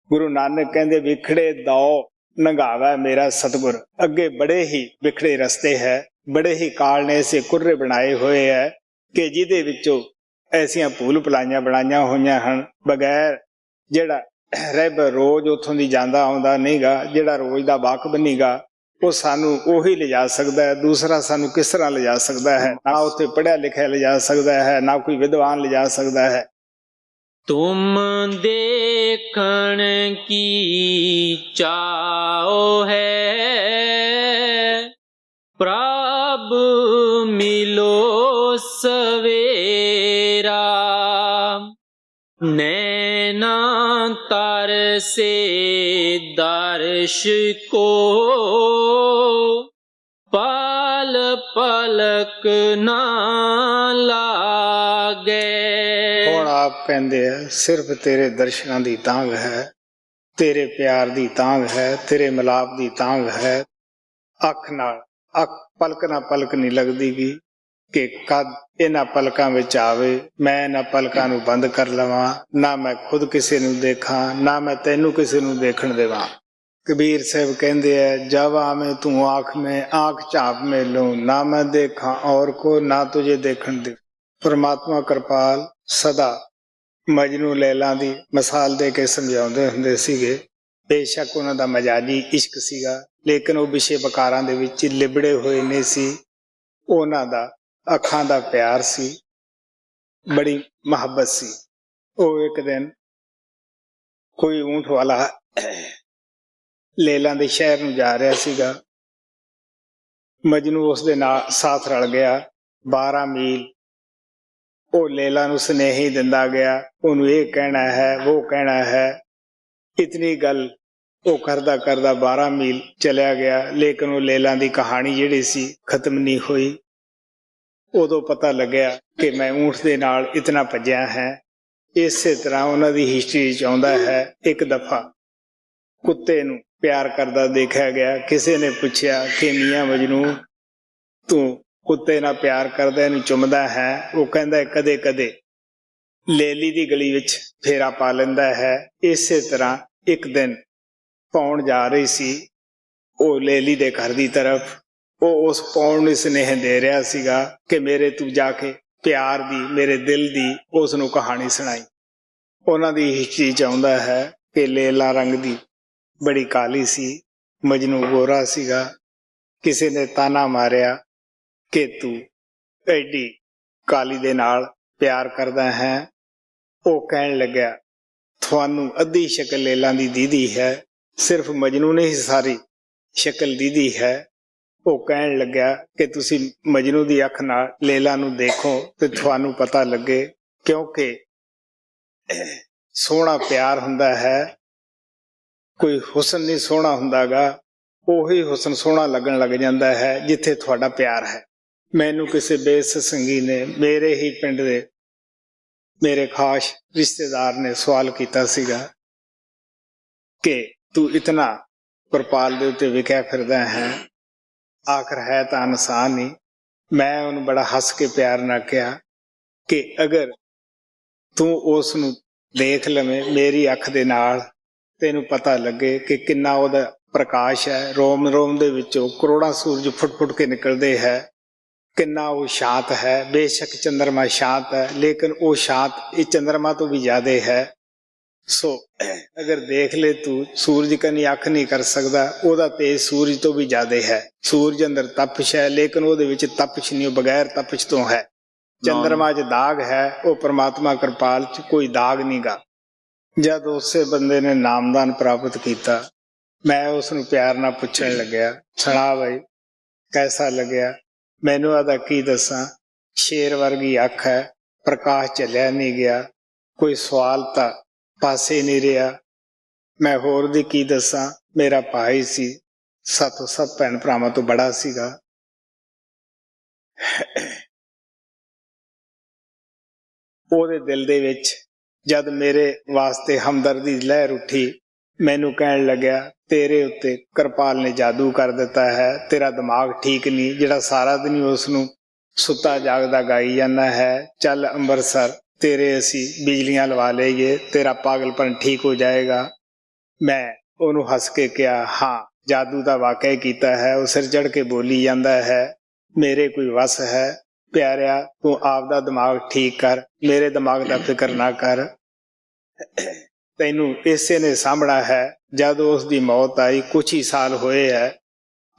ਗੁਰੂ ਨਾਨਕ ਕਹਿੰਦੇ ਵਿਖੜੇ ਦੌ ਨੰਗਾਵਾ ਮੇਰਾ ਸਤਿਗੁਰ। ਅੱਗੇ ਬੜੇ ਹੀ ਵਿਖੜੇ ਰਸਤੇ ਹੈ, ਬੜੇ ਹੀ ਕਾਲ ਨੇ ਐਸੇ ਕੁर्रे ਬਣਾਏ ਹੋਏ ਹੈ ਕਿ ਜਿਹਦੇ ਵਿੱਚੋਂ ਐਸੀਆਂ ਭੂਲ ਭੁਲਾਈਆਂ ਬਣਾਈਆਂ ਹੋਈਆਂ ਹਨ। ਬਗੈਰ ਜਿਹੜਾ ਰਹਿਬਰ ਰੋਜ਼ ਉੱਥੋਂ ਦੀ ਜਾਂਦਾ ਆਉਂਦਾ ਨਹੀਂਗਾ, ਜਿਹੜਾ ਰੋਜ਼ ਦਾ ਵਾਕਫ ਨਹੀਂਗਾ, ਉਹ ਸਾਨੂੰ ਉਹੀ ਲਿਜਾ ਸਕਦਾ ਹੈ। ਦੂਸਰਾ ਸਾਨੂੰ ਕਿਸ ਤਰ੍ਹਾਂ ਲਿਜਾ ਸਕਦਾ ਹੈ? ਨਾ ਉੱਥੇ ਪੜ੍ਹਿਆ ਲਿਖਿਆ ਲਿਜਾ ਸਕਦਾ ਹੈ, ਨਾ ਕੋਈ ਵਿਦਵਾਨ ਲਿਜਾ ਸਕਦਾ ਹੈ। तुम देखण की चाओ है, प्रभ मिलो सवेरा। नैना तर से दर्श को, पल पलक ना लागे। ਹੁਣ ਆਪ ਕਹਿੰਦੇ ਆ ਸਿਰਫ ਤੇਰੇ ਦਰਸ਼ਨਾਂ ਦੀ ਤਾਂਘ ਹੈ, ਤੇਰੇ ਪਿਆਰ ਦੀ ਤਾਂਘ ਹੈ, ਤੇਰੇ ਮਿਲਾਪ ਦੀ ਤਾਂਘ ਹੈ। ਅੱਖ ਨਾਲ ਅੱਖ ਪਲਕ ਨਾ ਪਲਕ ਨਹੀਂ ਲੱਗਦੀ ਗੀ ਕਿ ਕਦ ਇਹਨਾਂ ਪਲਕਾਂ ਵਿੱਚ ਆਵੇ ਮੈਂ ਇਹਨਾਂ ਪਲਕਾਂ ਨੂੰ ਬੰਦ ਕਰ ਲਵਾਂ, ਨਾ ਮੈਂ ਖੁਦ ਕਿਸੇ ਨੂੰ ਦੇਖਾਂ, ਨਾ ਮੈਂ ਤੈਨੂੰ ਕਿਸੇ ਨੂੰ ਦੇਖਣ ਦੇਵਾਂ। कबीर साहब कहते हैं जब आवे तू आँख में आँख चाप में लूं, ना मैं देखा और को ना तुझे देखण दे। परमात्मा कृपाल सदा मजनू लैला दी मिसाल दे के समझाउंदे हुंदे सीगे। बेशक उन्हां दा मजाजी इश्क सीगा, लेकिन वो विषे वकारां दे विच लिबड़े होए नहीं सी। उन्हां दा अखां दा प्यार सी, बड़ी मुहब्बत सी। वो एक दिन कोई ऊंट वाला ਲੇਲਾਂ ਦੇ ਸ਼ਹਿਰ ਨੂੰ ਜਾ ਰਿਹਾ ਸੀਗਾ। ਮਜਨੂ ਉਸ ਦੇ ਨਾਲ ਸਾਥ ਰਲ ਗਿਆ। 12 ਮੀਲ ਉਹ ਲੇਲਾ ਨੂੰ ਸੁਨੇਹੀ ਦਿੰਦਾ ਗਿਆ, ਉਹਨੂੰ ਇਹ ਕਹਿਣਾ ਹੈ ਉਹ ਕਹਿਣਾ ਹੈ। ਇਤਨੀ ਗੱਲ ਉਹ ਕਰਦਾ ਕਰਦਾ 12 ਮੀਲ ਚਲਿਆ ਗਿਆ, ਲੇਕਿਨ ਉਹ ਲੇਲਾਂ ਦੀ ਕਹਾਣੀ ਜਿਹੜੀ ਸੀ ਖਤਮ ਨਹੀਂ ਹੋਈ। ਉਦੋਂ ਪਤਾ ਲੱਗਿਆ ਕਿ ਮੈਂ ਊਂਠ ਦੇ ਨਾਲ ਇਤਨਾ ਭੱਜਿਆ ਹੈ। ਇਸੇ ਤਰ੍ਹਾਂ ਉਹਨਾਂ ਦੀ ਹਿਸਟਰੀ 'ਚ ਆਉਂਦਾ ਹੈ ਇੱਕ ਦਫਾ ਕੁੱਤੇ ਨੂੰ ਪਿਆਰ ਕਰਦਾ ਦੇਖਿਆ ਗਿਆ। ਕਿਸੇ ਨੇ ਪੁੱਛਿਆ ਕਿ ਮੀਆਂ ਮਜਨੂ ਤੂੰ ਕੁੱਤੇ ਨਾਲ ਪਿਆਰ ਕਰਦਾ, ਇਹਨੂੰ ਚੁੰਮਦਾ ਹੈ? ਉਹ ਕਹਿੰਦਾ ਕਦੇ ਕਦੇ ਲੇਲੀ ਦੀ ਗਲੀ ਵਿੱਚ ਫੇਰਾ ਪਾ ਲੈਂਦਾ ਹੈ। ਇਸੇ ਤਰ੍ਹਾਂ ਇੱਕ ਦਿਨ ਪੌਣ ਜਾ ਰਹੀ ਸੀ ਉਹ ਲੇਲੀ ਦੇ ਘਰ ਦੀ ਤਰਫ। ਉਹ ਉਸ ਪੌਣ ਨੂੰ ਸੁਨੇਹ ਦੇ ਰਿਹਾ ਸੀਗਾ ਕਿ ਮੇਰੇ ਤੂੰ ਜਾ ਕੇ ਪਿਆਰ ਦੀ, ਮੇਰੇ ਦਿਲ ਦੀ ਉਸ ਨੂੰ ਕਹਾਣੀ ਸੁਣਾਈ। ਉਹਨਾਂ ਦੀ ਹਿਸਟਰੀ 'ਚ ਆਉਂਦਾ ਹੈ ਕਿ ਲੇਲਾ ਰੰਗ ਦੀ ਬੜੀ ਕਾਲੀ ਸੀ, ਮਜਨੂ ਗੋਰਾ ਸੀਗਾ। ਕਿਸੇ ਨੇ ਤਾਨਾ ਮਾਰਿਆ ਕਿ ਤੂੰ ਐਡੀ ਕਾਲੀ ਦੇ ਨਾਲ ਪਿਆਰ ਕਰਦਾ ਹੈ। ਉਹ ਕਹਿਣ ਲੱਗਿਆ ਤੁਹਾਨੂੰ ਅੱਧੀ ਸ਼ਕਲ ਲੇਲਾ ਦੀ ਦੀਦੀ ਹੈ, ਸਿਰਫ ਮਜਨੂ ਨੇ ਹੀ ਸਾਰੀ ਸ਼ਕਲ ਦੀਦੀ ਹੈ। ਉਹ ਕਹਿਣ ਲੱਗਿਆ ਕਿ ਤੁਸੀਂ ਮਜਨੂ ਦੀ ਅੱਖ ਨਾਲ ਲੇਲਾ ਨੂੰ ਦੇਖੋ ਤੇ ਤੁਹਾਨੂੰ ਪਤਾ ਲੱਗੇ, ਕਿਉਂਕਿ ਸੋਹਣਾ ਪਿਆਰ ਹੁੰਦਾ ਹੈ, ਕੋਈ ਹੁਸਨ ਨਹੀਂ ਸੋਹਣਾ ਹੁੰਦਾਗਾ। ਉਹੀ ਹੁਸਨ ਸੋਹਣਾ ਲੱਗਣ ਲੱਗ ਜਾਂਦਾ ਹੈ ਜਿੱਥੇ ਤੁਹਾਡਾ ਪਿਆਰ ਹੈ। ਮੈਨੂੰ ਕਿਸੇ ਬੇਸਤਸੰਗੀ ਨੇ ਮੇਰੇ ਹੀ ਪਿੰਡ ਦੇ ਮੇਰੇ ਖਾਸ ਰਿਸ਼ਤੇਦਾਰ ਨੇ ਸਵਾਲ ਕੀਤਾ ਸੀਗਾ ਕਿ ਤੂੰ ਇਤਨਾ ਕਿਰਪਾਲ ਦੇ ਉੱਤੇ ਵਿਖਿਆ ਫਿਰਦਾ ਹੈ, ਆਖਰ ਹੈ ਤਾਂ ਇਨਸਾਨ ਹੀ। ਮੈਂ ਉਹਨੂੰ ਬੜਾ ਹੱਸ ਕੇ ਪਿਆਰ ਨਾਲ ਕਿਹਾ ਕਿ ਅਗਰ ਤੂੰ ਉਸ ਨੂੰ ਦੇਖ ਲਵੇਂ ਮੇਰੀ ਅੱਖ ਦੇ ਨਾਲ, ਤੈਨੂੰ ਪਤਾ ਲੱਗੇ ਕਿ ਕਿੰਨਾ ਉਹਦਾ ਪ੍ਰਕਾਸ਼ ਹੈ, ਰੋਮ ਰੋਮ ਦੇ ਵਿੱਚੋਂ ਕਰੋੜਾਂ ਸੂਰਜ ਫੁੱਟ ਫੁੱਟ ਕੇ ਨਿਕਲਦੇ ਹੈ, ਕਿੰਨਾ ਉਹ ਸ਼ਾਂਤ ਹੈ। ਬੇਸ਼ੱਕ ਚੰਦਰਮਾ ਸ਼ਾਂਤ ਹੈ, ਲੇਕਿਨ ਉਹ ਸ਼ਾਂਤ ਇਹ ਚੰਦਰਮਾ ਤੋਂ ਵੀ ਜ਼ਿਆਦਾ ਹੈ। ਸੋ ਅਗਰ ਦੇਖ ਲੈ ਤੂੰ ਸੂਰਜ ਕਨੀ ਅੱਖ ਨਹੀਂ ਕਰ ਸਕਦਾ, ਉਹਦਾ ਤੇਜ ਸੂਰਜ ਤੋਂ ਵੀ ਜ਼ਿਆਦਾ ਹੈ। ਸੂਰਜ ਅੰਦਰ ਤਪਸ਼ ਹੈ, ਲੇਕਿਨ ਉਹਦੇ ਵਿੱਚ ਤਪਸ਼ ਨਹੀਂ, ਉਹ ਬਗੈਰ ਤਪਸ਼ ਤੋਂ ਹੈ। ਚੰਦਰਮਾ 'ਚ ਦਾਗ ਹੈ, ਉਹ ਪਰਮਾਤਮਾ ਕਿਰਪਾਲ 'ਚ ਕੋਈ ਦਾਗ ਨਹੀਂ ਗਾ। ਜਦ ਉਸੇ ਬੰਦੇ ਨੇ ਨਾਮਦਾਨ ਪ੍ਰਾਪਤ ਕੀਤਾ, ਮੈਂ ਉਸ ਨੂੰ ਪਿਆਰ ਨਾਲ ਪੁੱਛਣ ਲੱਗਿਆ ਸੁਣਾ ਬਾਈ ਕੈਸਾ ਲੱਗਿਆ? ਮੈਨੂੰ ਆਦਾ ਕੀ ਦੱਸਾਂ, ਸ਼ੇਰ ਵਰਗੀ ਅੱਖ ਹੈ, ਪ੍ਰਕਾਸ਼ ਚੱਲਿਆ ਨਹੀਂ ਗਿਆ, ਕੋਈ ਸਵਾਲ ਤਾਂ ਪਾਸੇ ਨਹੀਂ ਰਿਹਾ। ਮੈਂ ਹੋਰ ਦੀ ਕੀ ਦੱਸਾਂ, ਮੇਰਾ ਭਾਈ ਸੀ, ਸਾਥੋਂ ਸਭ ਭੈਣ ਭਰਾਵਾਂ ਤੋਂ ਬੜਾ ਸੀਗਾ। ਉਹਦੇ ਦਿਲ ਦੇ ਵਿੱਚ जद मेरे वास्ते हमदर्दी दी लहर उठी, मैनू कहन लग्या तेरे उत्ते कृपाल ने जादू कर दिता है, तेरा दिमाग ठीक नहीं जिहड़ा सारा दिन ही उसनू सुता जागदा गाई जाना है। चल अंबरसर तेरे असी बिजलियां लवा लेइए, तेरा पागलपन ठीक हो जाएगा। मैं ओनू हस के कहा हाँ जादू का वाकई कीता है। वो सिर चढ़ के बोली जाता है मेरे कोई वस है प्यारिया, तू आपदा दिमाग ठीक कर, मेरे दिमाग का फिक्र ना कर, तैनू इसे ने सामना है। जब उसकी मौत आई कुछ ही साल होए है,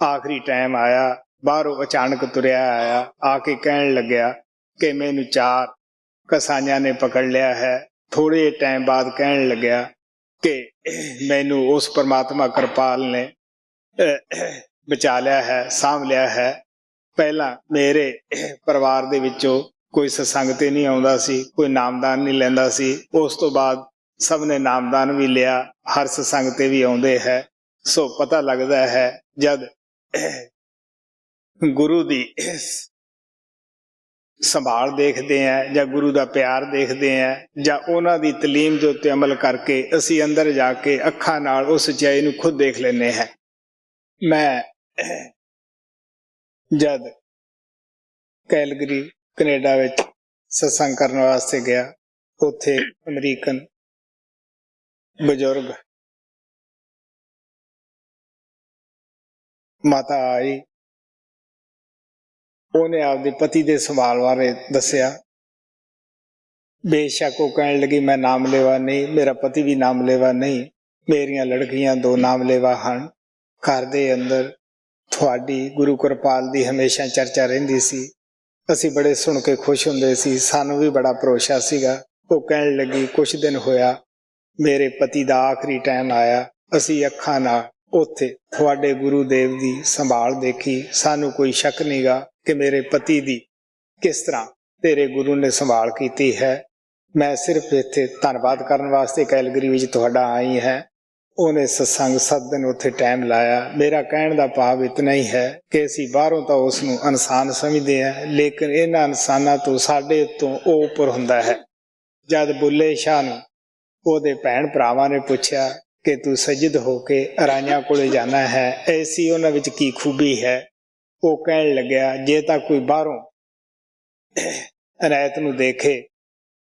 आखिरी टाइम आया, बाहरों अचानक तुरया आया, आके कहन लग्या कि मैनू 4 कसाइयां ने पकड़ लिया है। थोड़े टाइम बाद कहन लग्या कि मैनू उस परमात्मा कृपाल ने बचा लिया है, साम लिया है। पहला मेरे परिवार दे विचों कोई सत्संग ते नहीं आउंदा सी, कोई नामदान नहीं लैंदा सी। उस तो बाद सब ने नामदान भी लिया, हर सत्संग ते भी आउंदे है। सो पता लगदा है जद गुरु दी संभाल देखते हैं या गुरु का प्यार देखते हैं या उन्हां दी तलीम के उत्ते अमल करके असी अंदर जाके अखां नाल उस सच्चाई नूं खुद देख लेने हैं। मैं जद कैलगरी कनेडा विच सत्संग करने वास्ते गया, उत्थे अमरीकन बजुर्ग माता आई, उन्हें आपके पति के संभाल बारे दसिया। बेशक वो कहने लगी मैं नाम लेवा नहीं, मेरा पति भी नाम लेवा नहीं, मेरियां लड़कियां 2 नाम लेवा हैं। घर दे अंदर थोड़ी गुरु कृपाल दी हमेशा चर्चा रहिंदी सी, असी बड़े सुन के खुश हुंदे सी, सानू भी बड़ा भरोसा सीगा। वो कहने लगी कुछ दिन होया मेरे पति दा आखिरी टाइम आया, असी अखां नाल उत्थे थोड़े गुरुदेव दी संभाल देखी। सानू कोई शक नहींगा कि मेरे पति दी किस तरह तेरे गुरु ने संभाल की है। मैं सिर्फ इत्थे धन्नवाद करने वास्ते कैलगरी विच तुहाडा आई है। उन्हें सत्संग 7 दिन उत्थे टाइम लाया। मेरा कहने का भाव इतना ही है कि असी बाहरों तो उसनू इंसान समझते हैं, लेकिन इन्हां इंसानां तो साडे तो उपर हुंदा है। जद बुल्ले शाह नूं ओहदे भैण भरावां ने पूछया कि तू सजद होके राइयां कोले जाना है, ऐसी उन्हां विच की खूबी है। वो कहन लग्या जे तां कोई बाहरों अनैत नूं देखे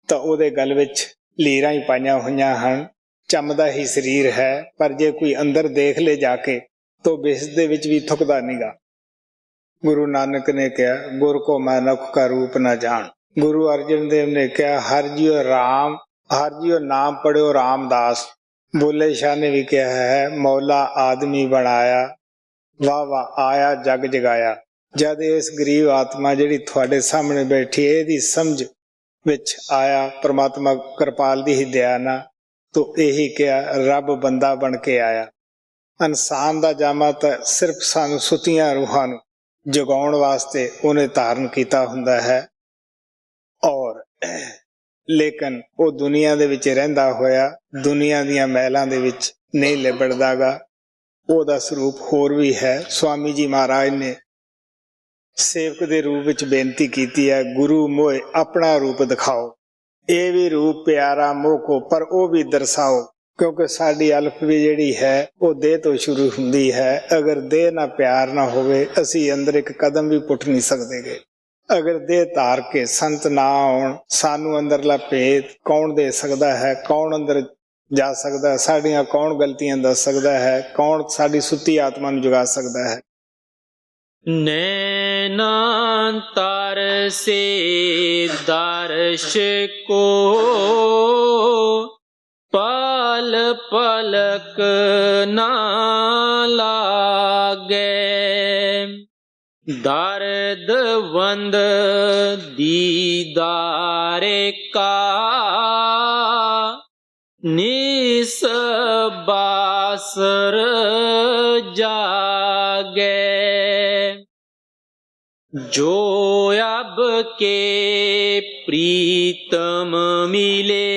तो ओहदे गल विच लीरां ही पाईयां होईयां हन, चमदा ही शरीर है, पर जे कोई अंदर देख ले जाके तो बिस दे विच भी थुकदा नहींगा। गुरु नानक ने कहा गुर को मैं नख का रूप न जान। गुरु अर्जन देव ने कहा हर जियो राम, हर जियो नाम पढ़ो रामदास। बुल्ले शाह ने भी कहा है मौला आदमी बनाया, वाह वाह आया जग जगाया। जद इस गरीब आत्मा जिहड़ी तुहाडे सामने बैठी है इहदी समझ विच आया परमात्मा कृपाल दी ही दया ना, तो यही क्या रब बंदा बन के आया। इंसान का जामा तो सिर्फ सानू सुतियां रूहां नूं जगाउण वास्ते उन्हें धारण किया हुंदा है, और लेकिन वो दुनिया दे विच रहिंदा होया दुनिया दीयां महलां दे विच नहीं लिबड़दागा। ओहदा स्वरूप होर भी है। स्वामी जी महाराज ने सेवक दे रूप विच बेनती कीती है गुरु मोए अपना रूप दिखाओ, ये भी रूप प्यारा मोह को पर वो भी दर्शाओ, क्योंकि साडी अल्फ भी जिहड़ी है वो देह तो शुरू हुंदी है। अगर देह ना प्यार ना होवे असी अंदर एक कदम भी पुट नहीं सकते। अगर देह धार के संत ना आउण सानू अंदरला भेद कौन दे सकदा है, कौन अंदर जा सकदा है, साडियां कौन गलतियां दस सकदा है, कौन साडी सुती आत्मा नूं जगा सकदा है। नैना तरसे दर्श को पल पलक ना लागे, दर्द वंद दीदारे का निस बासर जागे। जो अब के प्रीतम मिले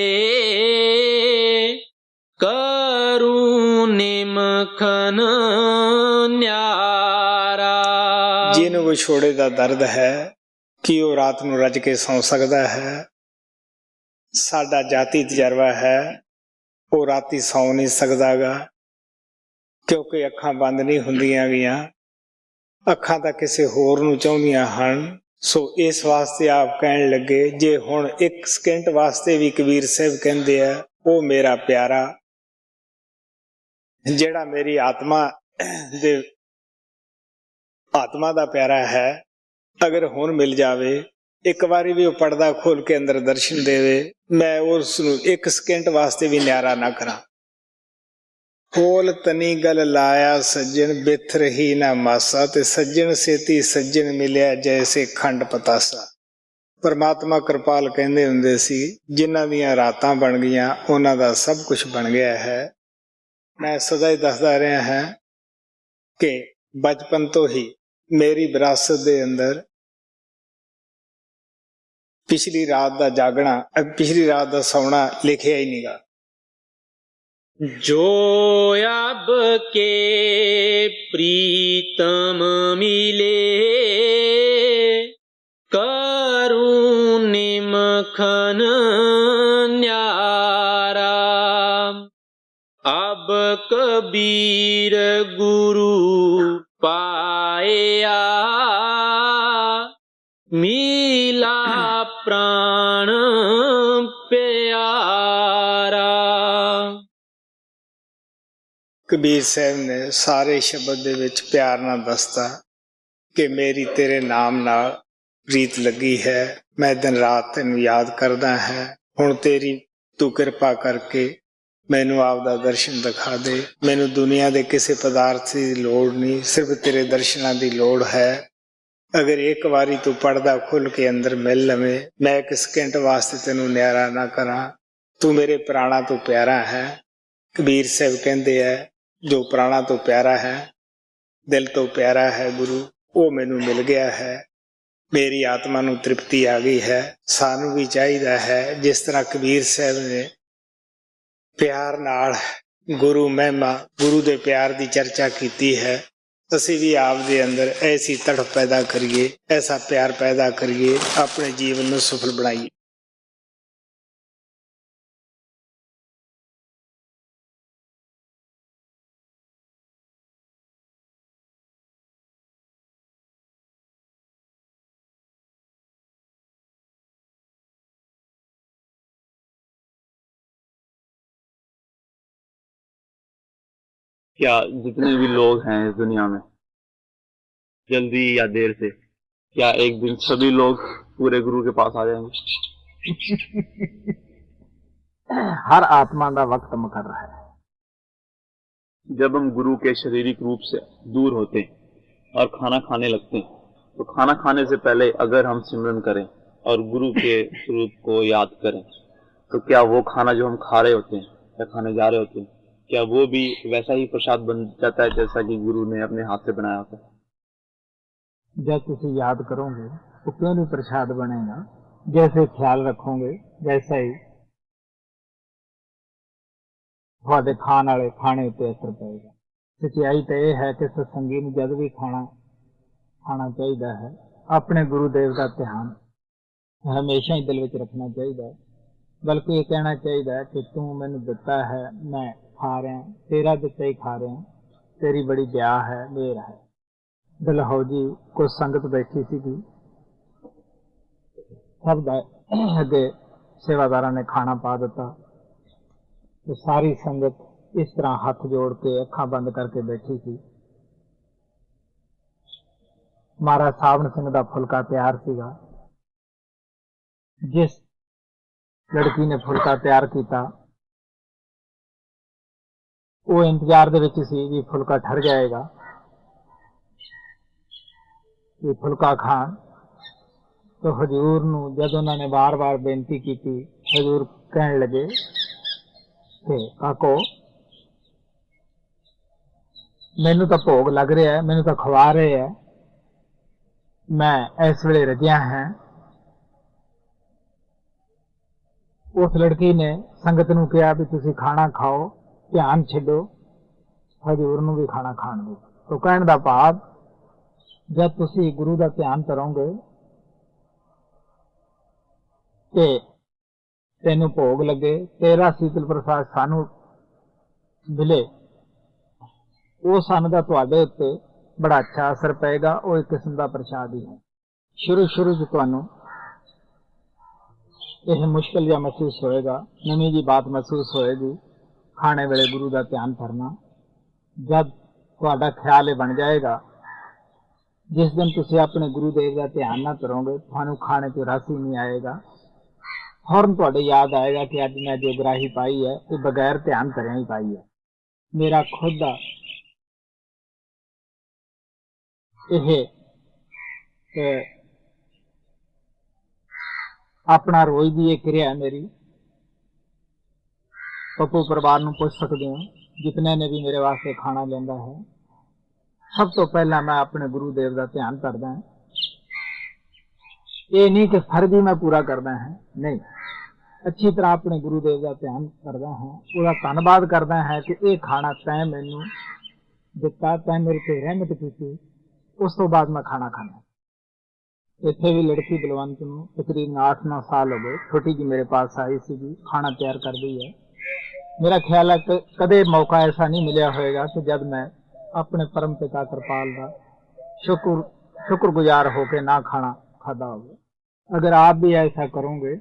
करूं निमखन न्यारा। जिन्हों विछोड़े का दर्द है कि वो रात नूं रज के सौ सकता है। ਸਾਡਾ ਜਾਤੀ ਤਜਰਬਾ ਹੈ ਉਹ ਰਾਤੀ ਸੌਂ ਨਹੀਂ ਸਕਦਾ ਗਾ, ਕਿਉਂਕਿ ਅੱਖਾਂ ਬੰਦ ਨਹੀਂ ਹੁੰਦੀਆਂ ਗੀਆਂ, ਅੱਖਾਂ ਤਾਂ ਕਿਸੇ ਹੋਰ ਨੂੰ ਚਾਹੁੰਦੀਆਂ ਹਨ। ਸੋ ਇਸ ਵਾਸਤੇ ਆਪ ਕਹਿਣ ਲੱਗੇ, ਜੇ ਹੁਣ ਇੱਕ ਸਕਿੰਟ ਵਾਸਤੇ ਵੀ ਕਬੀਰ ਸਾਹਿਬ ਕਹਿੰਦੇ ਆ ਉਹ ਮੇਰਾ ਪਿਆਰਾ, ਜਿਹੜਾ ਮੇਰੀ ਆਤਮਾ ਦਾ ਪਿਆਰਾ ਹੈ, ਅਗਰ ਹੁਣ ਮਿਲ ਜਾਵੇ, ਇੱਕ ਵਾਰੀ ਵੀ ਉਹ ਪਰਦਾ ਖੋਲ ਕੇ ਅੰਦਰ ਦਰਸ਼ਨ ਦੇਵੇ, ਮੈਂ ਉਸ ਨੂੰ ਇੱਕ ਸਕਿੰਟ ਵਾਸਤੇ ਵੀ ਨਿਆਰਾ ਨਾ ਕਰਾਂ। ਕੋਲ ਤਨੀ ਗਲ ਲਾਇਆ ਸੱਜਣ, ਬਿਥ ਰਹੀ ਨਾ ਮਾਸਾ, ਤੇ ਸੱਜਣ ਸੇਤੀ ਸੱਜਣ ਮਿਲਿਆ ਜੈਸੇ ਖੰਡ ਪਤਾਸਾ। ਪਰਮਾਤਮਾ ਕਿਰਪਾਲ ਕਹਿੰਦੇ ਹੁੰਦੇ ਸੀ, ਜਿਨ੍ਹਾਂ ਦੀਆਂ ਰਾਤਾਂ ਬਣ ਗਈਆਂ ਉਹਨਾਂ ਦਾ ਸਭ ਕੁਝ ਬਣ ਗਿਆ ਹੈ। ਮੈਂ ਸਦਾ ਹੀ ਦੱਸਦਾ ਰਿਹਾ ਹਾਂ ਕਿ ਬਚਪਨ ਤੋਂ ਹੀ ਮੇਰੀ ਵਿਰਾਸਤ ਦੇ ਅੰਦਰ ਪਿਛਲੀ ਰਾਤ ਦਾ ਸੌਣਾ ਲਿਖਿਆ ਹੀ ਨਹੀਂਗਾ। जो अब के प्रीतम मिले, करूं निमखन न्यारा। अब कबीर गुरु पाया, मिला प्राण प्यारा। ਕਬੀਰ ਸਾਹਿਬ ਨੇ ਸਾਰੇ ਸ਼ਬਦ ਦੇ ਵਿੱਚ ਪਿਆਰ ਨਾਲ ਦੱਸਤਾ ਕਿ ਮੇਰੀ ਤੇਰੇ ਨਾਮ ਨਾਲ ਪ੍ਰੀਤ ਲੱਗੀ ਹੈ, ਮੈਂ ਦਿਨ ਰਾਤ ਤੈਨੂੰ ਯਾਦ ਕਰਦਾ ਹਾਂ। ਹੁਣ ਤੂੰ ਕਿਰਪਾ ਕਰਕੇ ਮੈਨੂੰ ਆਪ ਦਾ ਦਰਸ਼ਨ ਦਿਖਾ ਦੇ। ਮੈਨੂੰ ਦੁਨੀਆ ਦੇ ਕਿਸੇ ਪਦਾਰਥ ਦੀ ਲੋੜ ਨਹੀਂ, ਸਿਰਫ ਤੇਰੇ ਦਰਸ਼ਨਾਂ ਦੀ ਲੋੜ ਹੈ। ਅਗਰ ਇੱਕ ਵਾਰੀ ਤੂੰ ਪਰਦਾ ਖੁੱਲ ਕੇ ਅੰਦਰ ਮਿਲ ਲਵੇਂ, ਮੈਂ ਇੱਕ ਸਕਿੰਟ ਵਾਸਤੇ ਤੈਨੂੰ ਨਿਆਰਾ ਨਾ ਕਰਾਂ। ਤੂੰ ਮੇਰੇ ਪ੍ਰਾਣਾ ਤੋਂ ਪਿਆਰਾ ਹੈ। ਕਬੀਰ ਸਾਹਿਬ ਕਹਿੰਦੇ ਹੈ, ਜੋ ਪ੍ਰਾਣਾ ਤੋਂ ਪਿਆਰਾ ਹੈ, ਦਿਲ ਤੋਂ ਪਿਆਰਾ ਹੈ ਗੁਰੂ, ਉਹ ਮੈਨੂੰ ਮਿਲ ਗਿਆ ਹੈ। ਮੇਰੀ ਆਤਮਾ ਨੂੰ ਤ੍ਰਿਪਤੀ ਆ ਗਈ ਹੈ। ਸਾਨੂੰ ਵੀ ਚਾਹੀਦਾ ਹੈ, ਜਿਸ ਤਰ੍ਹਾਂ ਕਬੀਰ ਸਾਹਿਬ ਨੇ ਪਿਆਰ ਨਾਲ ਗੁਰੂ ਮਹਿਮਾ, ਗੁਰੂ ਦੇ ਪਿਆਰ ਦੀ ਚਰਚਾ ਕੀਤੀ ਹੈ, ਅਸੀਂ ਵੀ ਆਪ ਦੇ ਅੰਦਰ ਐਸੀ ਤੜਫ ਪੈਦਾ ਕਰੀਏ, ਐਸਾ ਪਿਆਰ ਪੈਦਾ ਕਰੀਏ, ਆਪਣੇ ਜੀਵਨ ਨੂੰ ਸਫਲ ਬਣਾਈਏ। क्या जितने भी लोग हैं इस दुनिया में, जल्दी या देर से, क्या एक दिन सभी लोग पूरे गुरु के पास आ जाएंगे? हर आत्मा का वक्त मुकर्रर है। जब हम गुरु के शारीरिक रूप से दूर होते हैं और खाना खाने लगते हैं, तो खाना खाने से पहले अगर हम सिमरन करें और गुरु के स्वरूप को याद करें, तो क्या वो खाना जो हम खा रहे होते हैं या खाने जा रहे होते हैं, क्या वो भी वैसा ही प्रसाद बन जाता है जैसा कि गुरु ने अपने हाथ से बनाया होता है? जब तुम याद करोगे तो क्यों नहीं प्रसाद बनेगा। जैसे ख्याल रखोगे वैसा ही ਤੁਹਾਡੇ ਖਾਣ ਵਾਲੇ ਖਾਣੇ ਉੱਤੇ ਅਸਰ ਪਏਗਾ। ਸੱਚਾਈ ਤਾਂ ਇਹ ਹੈ ਕਿ ਸਤਸੰਗੀ ਨੂੰ ਜਦ ਵੀ ਖਾਣਾ ਚਾਹੀਦਾ ਹੈ, ਆਪਣੇ ਗੁਰੂ ਦੇਵ ਦਾ ਧਿਆਨ ਹਮੇਸ਼ਾ ਹੀ ਦਿਲ ਵਿੱਚ ਰੱਖਣਾ ਚਾਹੀਦਾ ਹੈ। ਬਲਕਿ ਇਹ ਕਹਿਣਾ ਚਾਹੀਦਾ ਹੈ ਕਿ ਤੂੰ ਮੈਨੂੰ ਦਿੱਤਾ ਹੈ, ਮੈਂ ਖਾ ਰਿਹਾ, ਤੇਰਾ ਦਿੱਤਾ ਹੀ ਖਾ ਰਿਹਾ, ਤੇਰੀ ਬੜੀ ਦਇਆ ਹੈ, ਮਿਹਰ ਹੈ। ਦਲਹੌਜੀ ਕੁਝ ਸੰਗਤ ਬੈਠੀ ਸੀਗੀ, ਸਭ ਦਾ ਅੱਗੇ ਸੇਵਾਦਾਰਾਂ ਨੇ ਖਾਣਾ ਪਾ ਦਿੱਤਾ। तो सारी संगत इस तरह हाथ जोड़ के अखां बंद करके बैठी थी। महाराज सावण सिंह दा फुलका तैयार सीगा। जिस लड़की ने फुलका तैयार किया वो इंतजार दे विच सी भी फुलका ठर जाएगा, ये फुलका खान। तो हजूर नूं जद उन्होंने बार बार बेनती की, हजूर कहन लगे काको मैनू तो भोग लग रहा है, मैनू तो खवा रहे है, मैं इस वेले रजिया है। उस लड़की ने संगत नूं कहा भी तुसी खाना खाओ, ध्यान छड्डो, हजूर नूं भी खाना खाण दो। तो कहण दा भाव, जब तुसी गुरु दा ध्यान करोगे ते ਤੈਨੂੰ ਭੋਗ ਲੱਗੇ, ਤੇਰਾ ਸੀਤਲ ਪ੍ਰਸਾਦ ਸਾਨੂੰ ਮਿਲੇ, ਉਹ ਸਾਨੂੰ ਦਾ ਤੁਹਾਡੇ ਉੱਤੇ ਬੜਾ ਅੱਛਾ ਅਸਰ ਪਏਗਾ। ਉਹ ਇੱਕ ਕਿਸਮ ਦਾ ਪ੍ਰਸ਼ਾਦ ਹੀ ਹੈ। ਸ਼ੁਰੂ 'ਚ ਤੁਹਾਨੂੰ ਇਹ ਮੁਸ਼ਕਿਲ ਜਿਹਾ ਮਹਿਸੂਸ ਹੋਏਗਾ, ਨਵੀਂ ਜੀ ਬਾਤ ਮਹਿਸੂਸ ਹੋਏਗੀ। ਖਾਣੇ ਵੇਲੇ ਗੁਰੂ ਦਾ ਧਿਆਨ ਕਰਨਾ, ਜਦ ਤੁਹਾਡਾ ਖਿਆਲ ਇਹ ਬਣ ਜਾਏਗਾ, ਜਿਸ ਦਿਨ ਤੁਸੀਂ ਆਪਣੇ ਗੁਰੂ ਦੇਵ ਦਾ ਧਿਆਨ ਨਾ ਕਰੋਗੇ, ਤੁਹਾਨੂੰ ਖਾਣੇ ਤੋਂ ਰਸ ਹੀ ਨਹੀਂ ਆਏਗਾ। ਫੌਰਨ ਤੁਹਾਡੇ ਯਾਦ ਆਏਗਾ ਕਿ ਅੱਜ ਮੈਂ ਜੋ ਗਰਾਹੀ ਪਾਈ ਹੈ ਇਹ ਬਗੈਰ ਧਿਆਨ ਕਰਿਆ ਹੀ ਪਾਈ ਹੈ। ਮੇਰਾ ਖੁਦ ਦਾ ਇਹ ਆਪਣਾ ਰੋਜ਼ ਦੀ ਇਹ ਕਿਰਿਆ ਮੇਰੀ। ਪੱਪੂ ਪਰਿਵਾਰ ਨੂੰ ਪੁੱਛ ਸਕਦੇ ਹੋ, ਜਿਤਨੇ ਨੇ ਵੀ ਮੇਰੇ ਵਾਸਤੇ ਖਾਣਾ ਲੈਂਦਾ ਹੈ, ਸਭ ਤੋਂ ਪਹਿਲਾਂ ਮੈਂ ਆਪਣੇ ਗੁਰੂ ਦੇਵ ਦਾ ਧਿਆਨ ਕਰਦਾ ਹਾਂ। ਇਹ ਨਹੀਂ ਕਿ ਫਰਜ਼ ਹੀ ਮੈਂ ਪੂਰਾ ਕਰਦਾ ਹਾਂ, ਨਹੀਂ, ਅੱਛੀ ਤਰ੍ਹਾਂ ਆਪਣੇ ਗੁਰੂ ਦੇਵ ਦਾ ਧਿਆਨ ਕਰਦਾ ਹਾਂ। ਉਹਦਾ ਧੰਨਵਾਦ ਕਰਦਾ ਹੈ ਕਿ ਇਹ ਖਾਣਾ ਤੈਂ ਮੈਨੂੰ ਦਿੱਤਾ, ਤੈਂ ਮੇਰੇ ਤੇ ਰਹਿਮਤ ਕੀਤੀ। ਉਸ ਤੋਂ ਬਾਅਦ ਮੈਂ ਖਾਣਾ ਖਾਣਾ। ਇੱਥੇ ਵੀ ਲੜਕੀ ਬਲਵੰਤ ਨੂੰ ਤਕਰੀਬਨ 8-9 ਸਾਲ ਹੋ ਗਏ, ਛੋਟੀ ਜੀ ਮੇਰੇ ਪਾਸ ਆਈ ਸੀ, ਖਾਣਾ ਤਿਆਰ ਕਰਦੀ ਹੈ। ਮੇਰਾ ਖਿਆਲ ਹੈ ਕਿ ਕਦੇ ਮੌਕਾ ਐਸਾ ਨਹੀਂ ਮਿਲਿਆ ਹੋਏਗਾ ਕਿ ਜਦ ਮੈਂ ਆਪਣੇ ਪਰਮ ਪਿਤਾ ਕਿਰਪਾਲ ਦਾ ਸ਼ੁਕਰਗੁਜ਼ਾਰ ਹੋ ਕੇ ਨਾ ਖਾਣਾ ਖਾਦਾ ਹੋਵੇ। ਅਗਰ ਆਪ ਵੀ ਐਸਾ ਕਰੋਗੇ,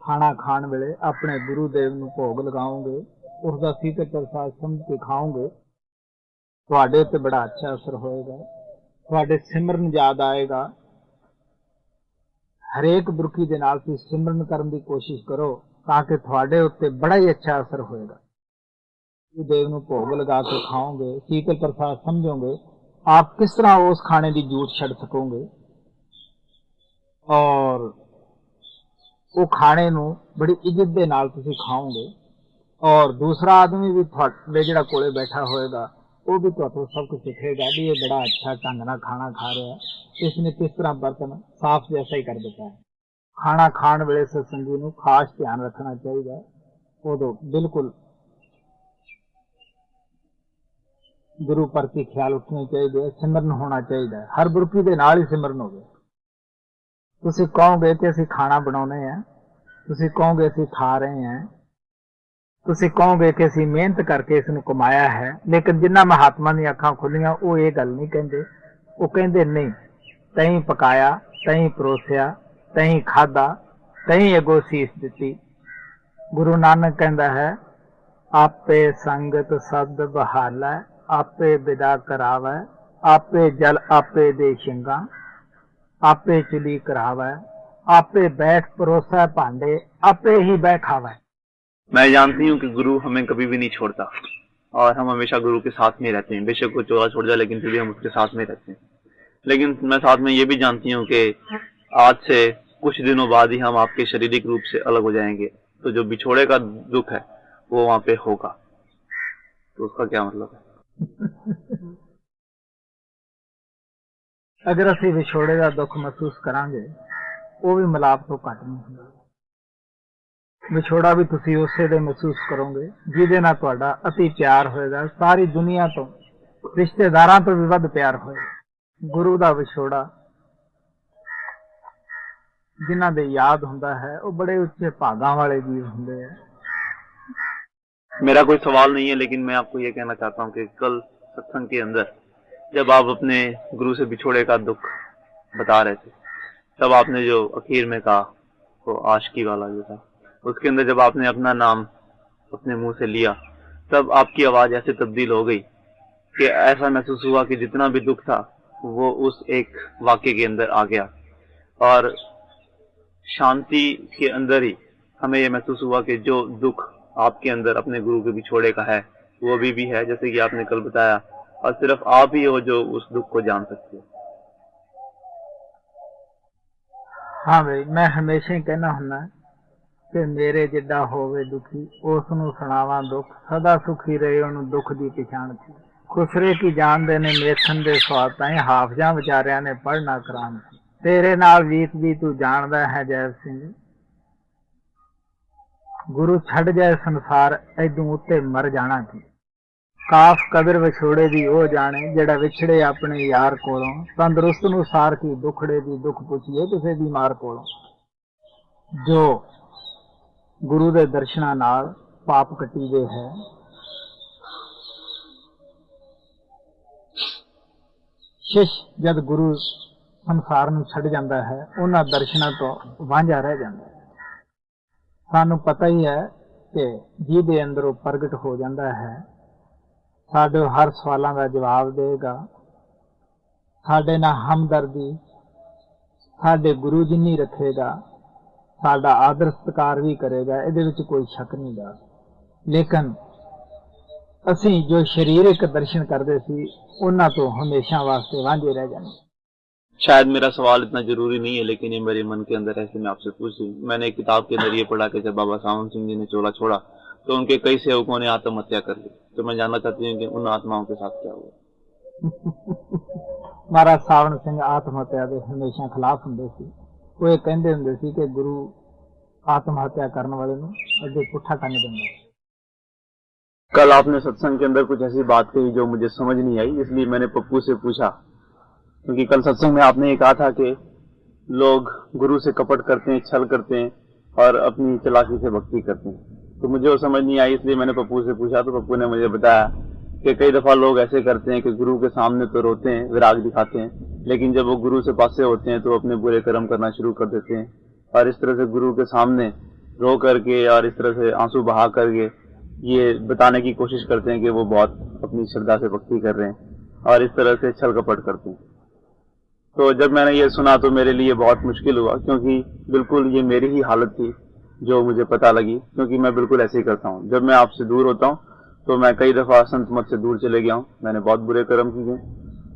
ਖਾਣਾ ਖਾਣ ਵੇਲੇ ਆਪਣੇ ਗੁਰੂ ਦੇਵ ਨੂੰ ਭੋਗ ਲਗਾਓਗੇ, ਉਸ ਦਾ ਸੀਤਲ ਪ੍ਰਸਾਦ ਸਮਝ ਕੇ ਖਾਓਗੇ, ਤੁਹਾਡੇ ਉੱਤੇ ਬੜਾ ਅੱਛਾ ਅਸਰ ਹੋਏਗਾ। ਤੁਹਾਡੇ ਸਿਮਰਨ ਯਾਦ ਆਏਗਾ। ਹਰੇਕ ਬੁਰਕੀ ਦੇ ਨਾਲ ਤੁਸੀਂ ਸਿਮਰਨ ਕਰਨ ਦੀ ਕੋਸ਼ਿਸ਼ ਕਰੋ ਤਾਂ ਕਿ ਤੁਹਾਡੇ ਉੱਤੇ ਬੜਾ ਹੀ ਅੱਛਾ ਅਸਰ ਹੋਏਗਾ। ਗੁਰੂ ਦੇਵ ਨੂੰ ਭੋਗ ਲਗਾ ਕੇ ਖਾਓਗੇ, ਸੀਤਲ ਪ੍ਰਸਾਦ ਸਮਝੋਗੇ, ਆਪ ਕਿਸ ਤਰ੍ਹਾਂ ਉਸ ਖਾਣੇ ਦੀ ਜੂਠ ਛੱਡ ਸਕੋਗੇ ਔਰ ਉਹ ਖਾਣੇ ਨੂੰ ਬੜੀ ਇੱਜ਼ਤ ਦੇ ਨਾਲ ਤੁਸੀਂ ਖਾਓਗੇ। ਔਰ ਦੂਸਰਾ ਆਦਮੀ ਵੀ ਤੁਹਾਡੇ ਜਿਹੜਾ ਕੋਲੇ ਬੈਠਾ ਹੋਏਗਾ, ਉਹ ਵੀ ਤੁਹਾਨੂੰ ਸਭ ਕੁਝ ਸਿੱਖੇਗਾ ਵੀ ਇਹ ਬੜਾ ਅੱਛਾ ਢੰਗ ਨਾਲ ਖਾਣਾ ਖਾ ਰਿਹਾ ਹੈ, ਇਸਨੇ ਕਿਸ ਤਰ੍ਹਾਂ ਬਰਤਨ ਸਾਫ਼ ਜੈਸਾ ਹੀ ਕਰ ਦਿੱਤਾ ਹੈ। ਖਾਣਾ ਖਾਣ ਵੇਲੇ ਸਤਸੰਗੀ ਨੂੰ ਖਾਸ ਧਿਆਨ ਰੱਖਣਾ ਚਾਹੀਦਾ। ਉਦੋਂ ਬਿਲਕੁਲ ਗੁਰੂ ਪ੍ਰਤੀ ਖਿਆਲ ਉੱਠਣੇ ਚਾਹੀਦੇ, ਸਿਮਰਨ ਹੋਣਾ ਚਾਹੀਦਾ। ਹਰ ਬੁਰਕੀ ਦੇ ਨਾਲ ਹੀ ਸਿਮਰਨ ਹੋਵੇ। ਤੁਸੀਂ ਕਹੋਗੇ ਕਿ ਅਸੀਂ ਖਾਣਾ ਬਣਾਉਣੇ ਆ, ਤੁਸੀਂ ਕਹੋਗੇ ਅਸੀਂ ਖਾ ਰਹੇ ਹਾਂ, ਤੁਸੀਂ ਕਹੋਗੇ ਕਿ ਅਸੀਂ ਮਿਹਨਤ ਕਰਕੇ ਇਸ ਨੂੰ ਕਮਾਇਆ ਹੈ, ਲੇਕਿਨ ਜਿਨ੍ਹਾਂ ਮਹਾਤਮਾ ਦੀਆਂ ਅੱਖਾਂ ਖੁੱਲੀਆਂ ਉਹ ਇਹ ਗੱਲ ਨਹੀਂ ਕਹਿੰਦੇ। ਉਹ ਕਹਿੰਦੇ ਨਹੀਂ, ਤੈਂ ਪਕਾਇਆ, ਤੈਂ ਪਰੋਸਿਆ, ਤੈਂ ਖਾਧਾ, ਤੈਂ ਅਗੋ ਸੀਸ ਦਿੱਤੀ। ਗੁਰੂ ਨਾਨਕ ਕਹਿੰਦਾ ਹੈ, ਆਪੇ ਸੰਗਤ ਸਬਦ ਬਹਾਲਾ, ਆਪੇ ਵਿਦਾ ਕਰਾਵੈ, ਆਪੇ ਜਲ ਆਪੇ ਦੇ ਸ਼ਿੰਗਾ, आपे चुली करावै, आपे बैठ परोसा भांडे, आपे ही बैठ खावै। मैं जानती हूँ कि गुरु हमें कभी भी नहीं छोड़ता और हम हमेशा गुरु के साथ में रहते हैं। बेशक कोई चोरा छोड़ जाए लेकिन फिर भी हम उसके साथ में रहते हैं। लेकिन मैं साथ में ये भी जानती हूँ कि आज से कुछ दिनों बाद ही हम आपके शारीरिक रूप से अलग हो जाएंगे, तो जो बिछोड़े का दुख है वो वहां पे होगा। तो उसका क्या मतलब है? अगर ਅਸੀਂ ਵਿਛੋੜੇ ਦਾ ਦੁੱਖ ਮਹਿਸੂਸ ਕਰਾਂਗੇ, ਉਹ ਵੀ ਮਿਲਾਪ ਤੋਂ ਘੱਟ ਨਹੀਂ ਹੁੰਦਾ। ਵਿਛੋੜਾ ਵੀ ਤੁਸੀਂ ਉਸੇ ਦੇ ਮਹਿਸੂਸ ਕਰੋਗੇ ਜਿਹਦੇ ਨਾਲ ਤੁਹਾਡਾ ਅਤੀ ਪਿਆਰ ਹੋਏਗਾ। ਸਾਰੀ ਦੁਨੀਆ ਤੋਂ, ਰਿਸ਼ਤੇਦਾਰਾਂ ਤੋਂ ਵੀ ਵੱਧ ਪਿਆਰ ਹੋਏਗਾ। ਗੁਰੂ ਦਾ ਵਿਛੋੜਾ ਜਿਨ੍ਹਾਂ ਦੇ ਯਾਦ ਹੁੰਦਾ ਹੈ ਉਹ ਬੜੇ ਉੱਚੇ ਭਾਗਾਂ ਵਾਲੇ ਜੀਵ ਹੁੰਦੇ ਆ। मेरा कोई सवाल नहीं है, लेकिन मैं आपको ये कहना चाहता हूँ कि कल सत्संग के अंदर जब आप अपने गुरु से बिछोड़े का दुख बता रहे थे, तब आपने जो आखिर में कहा वो आशिकी वाला जो था, उसके अंदर जब आपने अपना नाम अपने मुंह से लिया, तब आपकी आवाज ऐसे तब्दील हो गई कि ऐसा महसूस हुआ कि जितना भी दुख था वो उस एक वाक्य के अंदर आ गया। और शांति के अंदर ही हमें ये महसूस हुआ कि जो दुख आपके अंदर अपने गुरु के बिछोड़े का है वो अभी भी है, जैसे कि आपने कल बताया, और सिर्फ आप ही हो जो उस दुख को जान सकते हो। हाँ भाई, मैं हमेशा ही कहना हुन्ना कि मेरे जिड्डा होवे दुखी उस नूं सुणावां दुख, सदा सुखी रहे उन्होंने दुख दी पछाण थी। खुसरे की जानदे ने मेथन दे स्वाद ताईं, हाफजां विचारियां ने पढ़ना कराम थी। तेरे नाल वीत दी तू जानदा है जैव सिंह, गुरु छड़ जाए संसार ऐदों उत्ते मर जाना थी। काफ कदर विछोड़े दी ओ जाने जेड़ा विछड़े अपने यार कोलों, तंदरुस्त नूं सार की दुखड़े दी दुख पुछिए किसे दी मार कोलों। जो ਗੁਰੂ ਦੇ ਦਰਸ਼ਨਾਂ ਨਾਲ ਪਾਪ ਕੱਟੀਦੇ ਹੈ। ਸ਼ਿਸ਼ ਜਦ ਗੁਰੂ ਸੰਸਾਰ ਨੂੰ ਛੱਡ ਜਾਂਦਾ ਹੈ, ਉਹਨਾਂ ਦਰਸ਼ਨਾਂ ਤੋਂ ਵਾਂਝਾ ਰਹਿ ਜਾਂਦਾ ਹੈ। ਸਾਨੂੰ ਪਤਾ ਹੀ ਹੈ ਕਿ ਜਿਹਦੇ ਅੰਦਰ ਉਹ ਪ੍ਰਗਟ ਹੋ ਜਾਂਦਾ ਹੈ, ਸਾਡੇ ਹਰ ਸਵਾਲਾਂ ਦਾ ਜਵਾਬ ਦੇਗਾ, ਸਾਡੇ ਨਾਲ ਹਮਦਰਦੀ, ਸਾਡੇ ਗੁਰੂ ਜਿੰਨੀ ਰੱਖੇਗਾ, ਸਾਡਾ ਆਦਰ ਸਤਿਕਾਰ ਵੀ ਕਰੇਗਾ, ਇਹਦੇ ਵਿੱਚ ਕੋਈ ਸ਼ੱਕ ਨਹੀਂ ਗਾ। ਲੇਕਿਨ ਅਸੀਂ ਜੋ ਸਰੀਰਕ ਦਰਸ਼ਨ ਕਰਦੇ ਸੀ, ਉਹਨਾਂ ਤੋਂ हमेशा वास्ते वांझे रह जाएंगे। शायद मेरा सवाल इतना जरूरी नहीं है, लेकिन ये मेरे मन के अंदर ऐसे मैं आपसे पूछ लूं। मैंने एक किताब के अंदर ये पढ़ा कि जब बाबा सावन सिंह जी ने चोला छोड़ा तो उनके कई सेवकों ने आत्महत्या कर ली। तो मैं जानना चाहती हूँ कि उन आत्माओं के साथ क्या हुआ। महाराज सावन सिंह आत्महत्या के हमेशा खिलाफ होंगे सी। वो ये कहते होंगे सी कि गुरु आत्महत्या करने वाले नूं अगे पुट्ठा करने देंगे। कल आपने सत्संग के अंदर कुछ ऐसी बात कही जो मुझे समझ नहीं आई, इसलिए मैंने पप्पू से पूछा, क्योंकि कल सत्संग में आपने ये कहा था कि लोग गुरु से कपट करते हैं, छल करते हैं और अपनी चालाकी से भक्ति करते हैं। तो मुझे वो समझ नहीं आई, इसलिए मैंने पप्पू से पूछा। तो पप्पू ने मुझे बताया कि कई दफा लोग ऐसे करते हैं कि गुरु के सामने तो रोते हैं, विराग दिखाते हैं, लेकिन जब वो गुरु से पासे होते हैं तो अपने बुरे कर्म करना शुरू कर देते हैं, और इस तरह से गुरु के सामने रो करके और इस तरह से आंसू बहा करके ये बताने की कोशिश करते हैं कि वो बहुत अपनी श्रद्धा से भक्ति कर रहे हैं, और इस तरह से छल कपट करते हैं। तो जब मैंने ये सुना तो मेरे लिए बहुत मुश्किल हुआ, क्योंकि बिल्कुल ये मेरी ही हालत थी जो मुझे पता लगी, क्योंकि मैं बिल्कुल ऐसे ही करता हूँ। जब मैं आपसे दूर होता हूँ तो मैं कई दफा संत मत से दूर चले गया हूँ। मैंने बहुत बुरे कर्म किए,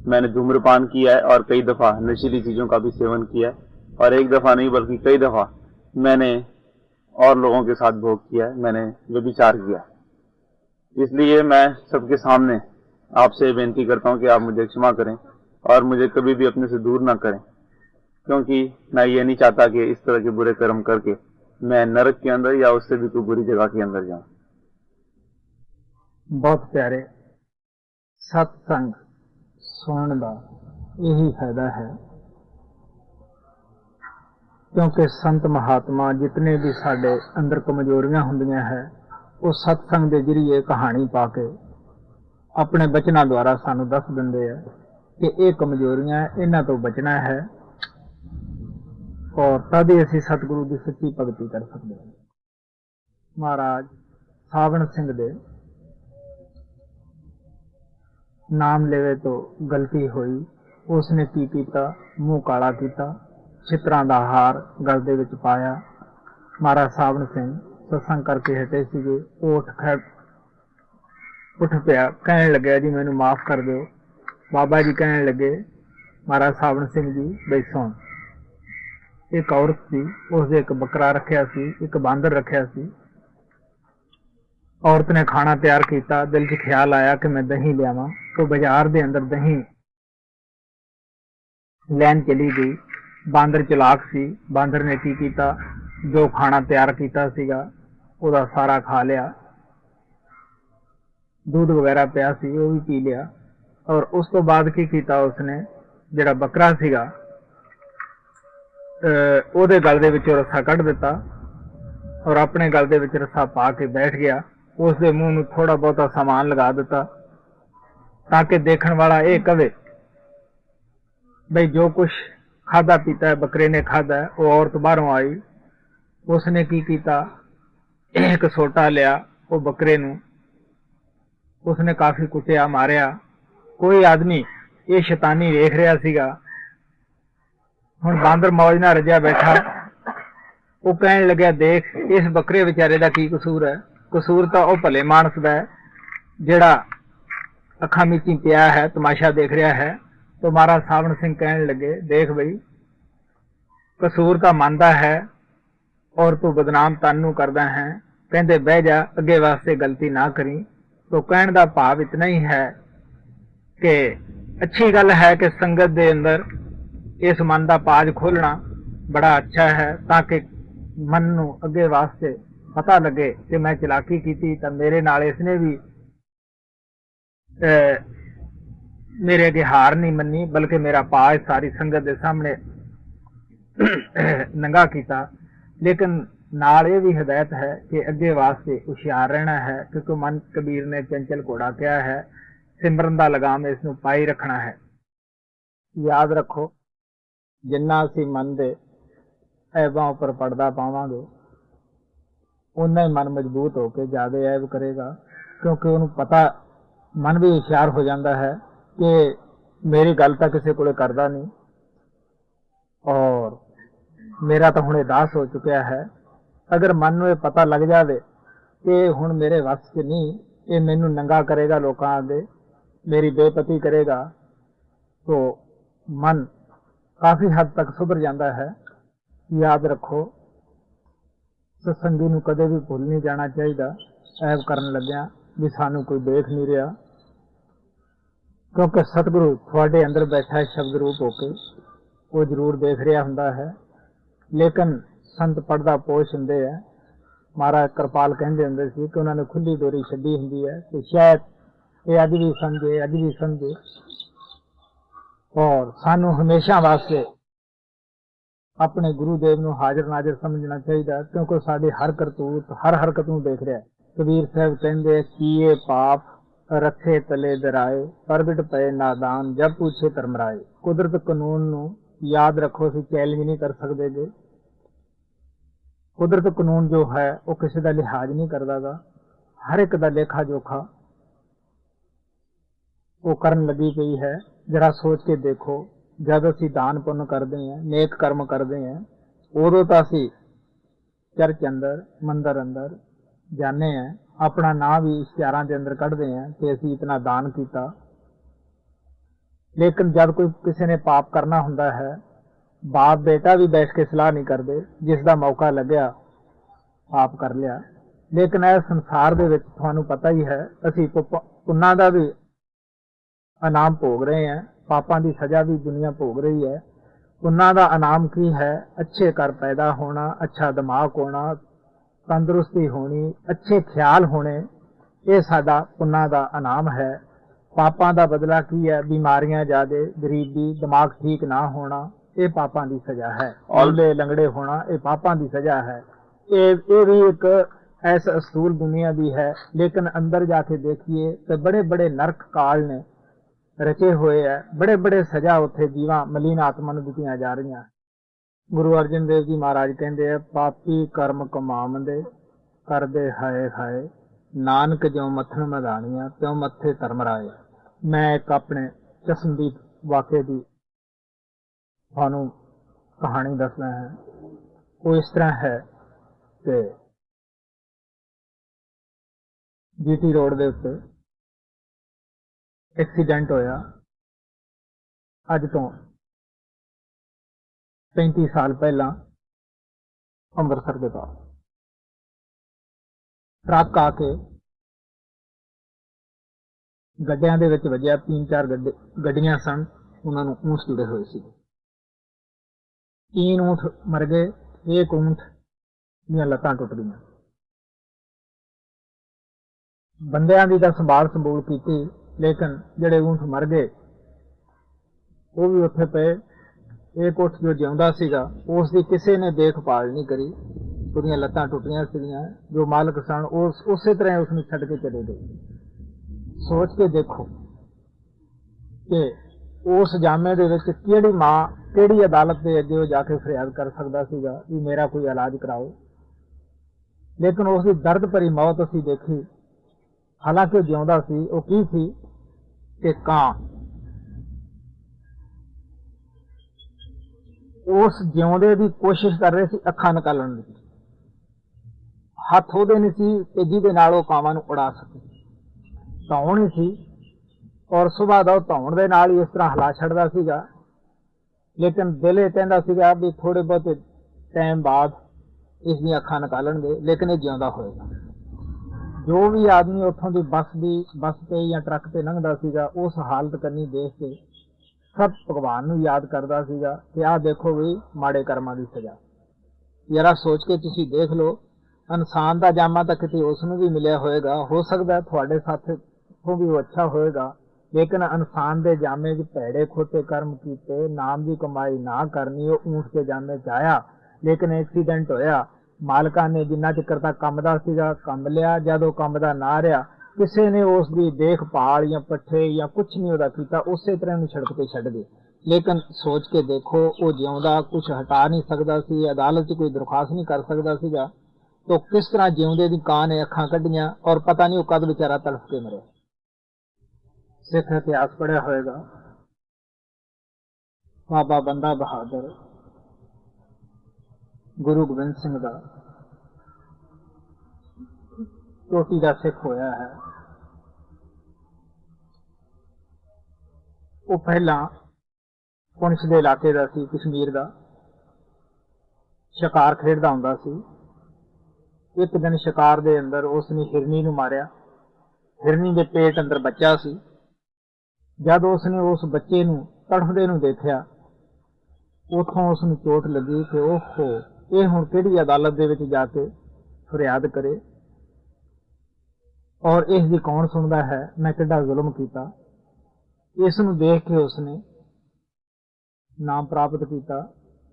मैंने धूम्रपान किया है और कई दफा नशीली चीजों का भी सेवन किया है, और एक दफा नहीं बल्कि कई दफा मैंने और लोगों के साथ भोग किया है, मैंने व्यभिचार किया। इसलिए मैं सबके सामने आपसे बेनती करता हूँ कि आप मुझे क्षमा करें और मुझे कभी भी अपने से दूर ना करें, क्योंकि मैं ये नहीं चाहता कि इस तरह के बुरे कर्म करके मैं नरक के अंदर या उससे भी कोई बुरी जगह के अंदर जाऊं। बहुत प्यारे, सत्संग सुनने का यही फायदा है, क्योंकि संत महात्मा जितने भी साडे अंदर कमजोरियां होंदियां है, वो सत्संग के जरिए कहानी पा के अपने बचना द्वारा सानू दस दिंदे है कि ये कमजोरियां, इन्हां तो बचना है, और तद ही असीं सतगुरु की सच्ची भगती कर सकते हैं। महाराज सावन सिंह दे नाम लेवे तो गलती हुई, उसने की कीता, मुंह काला किया, छित्रां दा हार गल दे विच पाया। महाराज सावन सिंह सत्संग करके हटे सीगे, उठ पिया, कहन लग्या जी मैनू माफ कर दो। बाबा जी कहन लगे महाराज सावन सिंह जी बई सुन, एक औरत सी, उसने एक बकरा रखिया सी, एक बांदर रखिया सी। औरत ने खाना तैयार किया, दिल च ख्याल आया कि मैं दही लियावां, तो बाजार दे अंदर दही लैन चली गई। बांदर चलाक सी, बांदर ने की कीता, जो खाना तैयार किया सीगा ओदा सारा खा लिया, दूध वगैरह पिया सी वो भी पी लिया, और उस तो बाद की कीता उसने जिहड़ा बकरा सीगा ओदे गल दे विचों रस्सा कढ दिता और अपने गल दे विच रस्सा पा के बैठ गया। उसके मुंह नूं थोड़ा बहुता सामान लगा दिता ताकि देखण वाला ये कहे भाई जो कुछ खादा पीता है बकरे ने खादा है। वो औरत बाहरों आई, उसने की कीता, एक सोटा लिया, वो बकरे नूं उसने काफी कुटिया, मारिया। कोई आदमी ये शैतानी वेख रहा सीगा। हुण बांदर मौज नाल रजिया बैठा, वो कहन लग्या देख इस बकरे बेचारे दा की कसूर है। कसूर तो वह भले मानस दा है जिहड़ा अखां मीची पिया है, तमाशा देख रहा है। तो महाराज सावन सिंह कहन लगे देख बई कसूर तो मानदा है और तू बदनाम तानू करदा है, कहंदे बह जा, अगे वास्ते गलती ना करी। तो कहण दा भाव इतना ही है कि अच्छी गल है कि संगत दे अंदर इस मन का पाज खोलना बड़ा अच्छा है, ताकि मन नू अगे वास्ते पता लगे कि मैं चलाकी की तो मेरे नाल इसने भी मेरे अगे हार नहीं मनी, बल्कि मेरा पाज सारी संगत के सामने नंगा किया। लेकिन नाल ये भी हिदायत है कि अगे वास्ते हुशियार रहना है, क्योंकि मन कबीर ने चंचल घोड़ा कहा है, सिमरन दा लगाम इसनूं पाई रखना है। याद रखो, जिन्ना असीं मन दे ऐबां उपर पड़दा पावांगे उन्ना ही मन मजबूत होकर ज्यादा ऐब करेगा, क्योंकि उन्हें पता, मन भी हुशियार हो जाता है कि मेरी गल तो किसी को करदा नहीं और मेरा तो हुणे दास हो चुका है। अगर मन में पता लग जाए कि हुण मेरे वस च नहीं, ये मैनू नंगा करेगा, लोगों आगे मेरी बेपती करेगा, तो मन काफी हद तक सुधर जाता है। याद रखो, सत्संगी नूं कदे भी भुल नहीं जाना चाहिए ऐब करन लग्या भी सानू कोई देख नहीं रहा, क्योंकि सतगुरु थोड़े अंदर बैठा है शब्द रूप होके, वो जरूर देख रहा हुंदा है। लेकिन संत पढ़दा पोश हुंदे है। महाराज कृपाल कहंदे हुंदे सी कि उन्होंने खुली डोरी छड्डी हुंदी है कि शायद ये अज भी समझे और सानू हमेशा वास्ते अपने गुरुदेव नूं हाजिर नाजिर समझना चाहिए, क्योंकि साडी हर करतूत हर हरकत नूं देख रहा है। कबीर साहब कहंदे किए पाप रखे तले दराए, परबिट पे नादान जब पूछे धर्मराए। कुदरत कानून नूं याद रखो, असीं चैलेंज नहीं कर सकते गे। कुदरत कानून जो है वो किसी का लिहाज नहीं करता गा, हर एक का लेखा जोखा वो करन लगी पई है। जरा सोच के देखो, जब असी दान पुण्य करते हैं, नेक कर्म करते हैं, उदों तो असी चर्च अंदर मंदिर अंदर जाने हैं, अपना नाम भी इश्तिहारां के अंदर कढ़ते हैं कि असी इतना दान किया। लेकिन जब कोई किसी ने पाप करना हुंदा है, बाप बेटा भी बैठ के सलाह नहीं करते, जिसका मौका लग्या पाप कर लिया। लेकिन इस संसार दे विच तुहानूं पता ही है, असी पुन्नां दा भी इनाम भोग रहे हैं, पापां की सजा भी दुनिया भोग रही है। पुन्नां दा इनाम की है? अच्छे घर पैदा होना, अच्छा दिमाग होना, तंदुरुस्ती होनी, अच्छे ख्याल होने, ये साडा पुन्नां दा इनाम है। पापां दा बदला की है? बीमारियां ज्यादा, गरीबी, दिमाग ठीक ना होना, ये पापां की सजा है। औले लंगड़े होना, ये पापां की सजा है। ये भी एक ऐसा असूल दुनिया भी है। लेकिन अंदर जाके देखिए तो बड़े बड़े नरक काल ने रचे हुए है, बड़े बड़े सजा उत्थे जीवां मलीन आत्मा नूं दित्तियां जा रही। गुरु अर्जन देव जी महाराज कहते हैं, पापी कर्म कमावंदे करदे हाय हाय, नानक ज्यों मत्थन मधानियां त्यों मत्थे धर्मराए। मैं एक अपने चश्मदीद वाक़े की तुहानूं कहानी दसना है। वो इस तरह है कि जीटी रोड के उत्ते एक्सीडेंट होया अज तो 35 साल पहला अमृतसर के पास। ट्रक आके गड्डियां दे विच वजया, 3-4 गड्डियां सन, उन्होंने ऊंट जुड़े हुए सी। 3 ऊंट मर गए, 1 ऊंट दीयां लत्तां टुट गईयां। बंदियां दी तां संभाल संभूल कीती, लेकिन जिहड़े ऊंट मर गए वो भी उत्थे पे। एक ऊंट जो जिउंदा सीगा उसकी किसी ने देखभाल नहीं करी, उसदियां लत्तां टुटियां सीगियां, जो मालक सन उसे तरह उसनूं छड्ड के चले गए। सोच के देखो कि उस जामे दे विच किहड़ी मां किहड़ी अदालत दे अगे जाके फरियाद कर सकदा सीगा भी मेरा कोई इलाज कराओ। लेकिन उसकी दर्द भरी मौत असीं देखी। हालांकि जिउंदा सी, वो की सी कि कां उस जिउंदे की कोशिश कर रहे सी अखां निकालण दी। हथ ओहदे नहीं सी कि जिहदे नाल ओह कावां नूं उड़ा सके। धौण ही सी और सुबह दा धौण दे नाल ही इस तरह हिला छड्डदा सीगा। लेकिन दिल ये कहंदा सीगा भी थोड़े बहुत टाइम बाद इसदी अखां निकालणगे, लेकिन ये जिउंदा होएगा। जो भी आदमी उत्थों की बस पे या ट्रक पे लंघदा सीगा, उस हालत करनी देख के सब भगवान नूं याद करदा सीगा कि आ देखो भी माड़े कर्मां दी सजा। जरा सोच के तुसीं देख लो, इंसान दा जामा तां किते उसनूं भी मिलिया होएगा, हो सकदा है तुहाडे साथ तो भी वो अच्छा होएगा। लेकिन इंसान दे जामे च भैड़े खोटे कर्म कीते, नाम की कमाई ना करनी, वो ऊंट के जामे च आया, लेकिन एक्सीडेंट होया, ਮਾਲਕਾਂ ਨੇ ਜਿੰਨਾ ਚਿਰ ਤੱਕ ਕੰਮ ਦਾ ਸੀਗਾ ਕੰਮ ਲਿਆ, ਜਦੋਂ ਕੰਮ ਦਾ ਨਾ ਰਿਹਾ ਕਿਸੇ ਨੇ ਉਸ ਦੀ ਦੇਖਭਾਲ ਜਾਂ ਪੱਠੇ ਜਾਂ ਕੁਝ ਨਹੀਂ ਉਹਦਾ ਕੀਤਾ, ਉਸੇ ਤਰ੍ਹਾਂ ਨੂੰ ਸੜਕ ਤੇ ਛੱਡ ਗਏ। ਲੇਕਿਨ ਸੋਚ ਕੇ ਦੇਖੋ, ਉਹ ਜਿਉਂਦਾ ਕੁਝ ਹਟਾ ਨਹੀਂ ਸਕਦਾ ਸੀ, ਅਦਾਲਤ 'ਚ ਕੋਈ ਦਰਖਾਸਤ ਨਹੀਂ ਕਰ ਸਕਦਾ ਸੀਗਾ, तो किस तरह जिਉਂਦੇ ਦੀ ਕਾਂ ਨੇ ਅੱਖਾਂ ਕੱਢੀਆਂ और पता नहीं वो कद बेचारा तड़फ के मरे। सिख इतिहास पढ़िया होएगा, बाबा बंदा बहादुर गुरु गोबिंद सिंह दा चोटी का सिख होया है। वो पहला पुंछ दे इलाके दा सी, कश्मीर दा शिकार खेडदा हुंदा सी। एक दिन शिकार दे अंदर उसने हिरनी नूं मारिया, हिरनी दे पेट अंदर बच्चा सी। जद उसने उस बच्चे नूं तड़फदे नूं देखिया, उथों उसनूं चोट लगी कि ओहो ये हुण किहड़ी अदालत दे विच जाके फरियाद करे और इस दी कौन सुनदा है, मैं किहड़ा जुल्म कीता। इस नूं देख के उसने नाम प्राप्त किया।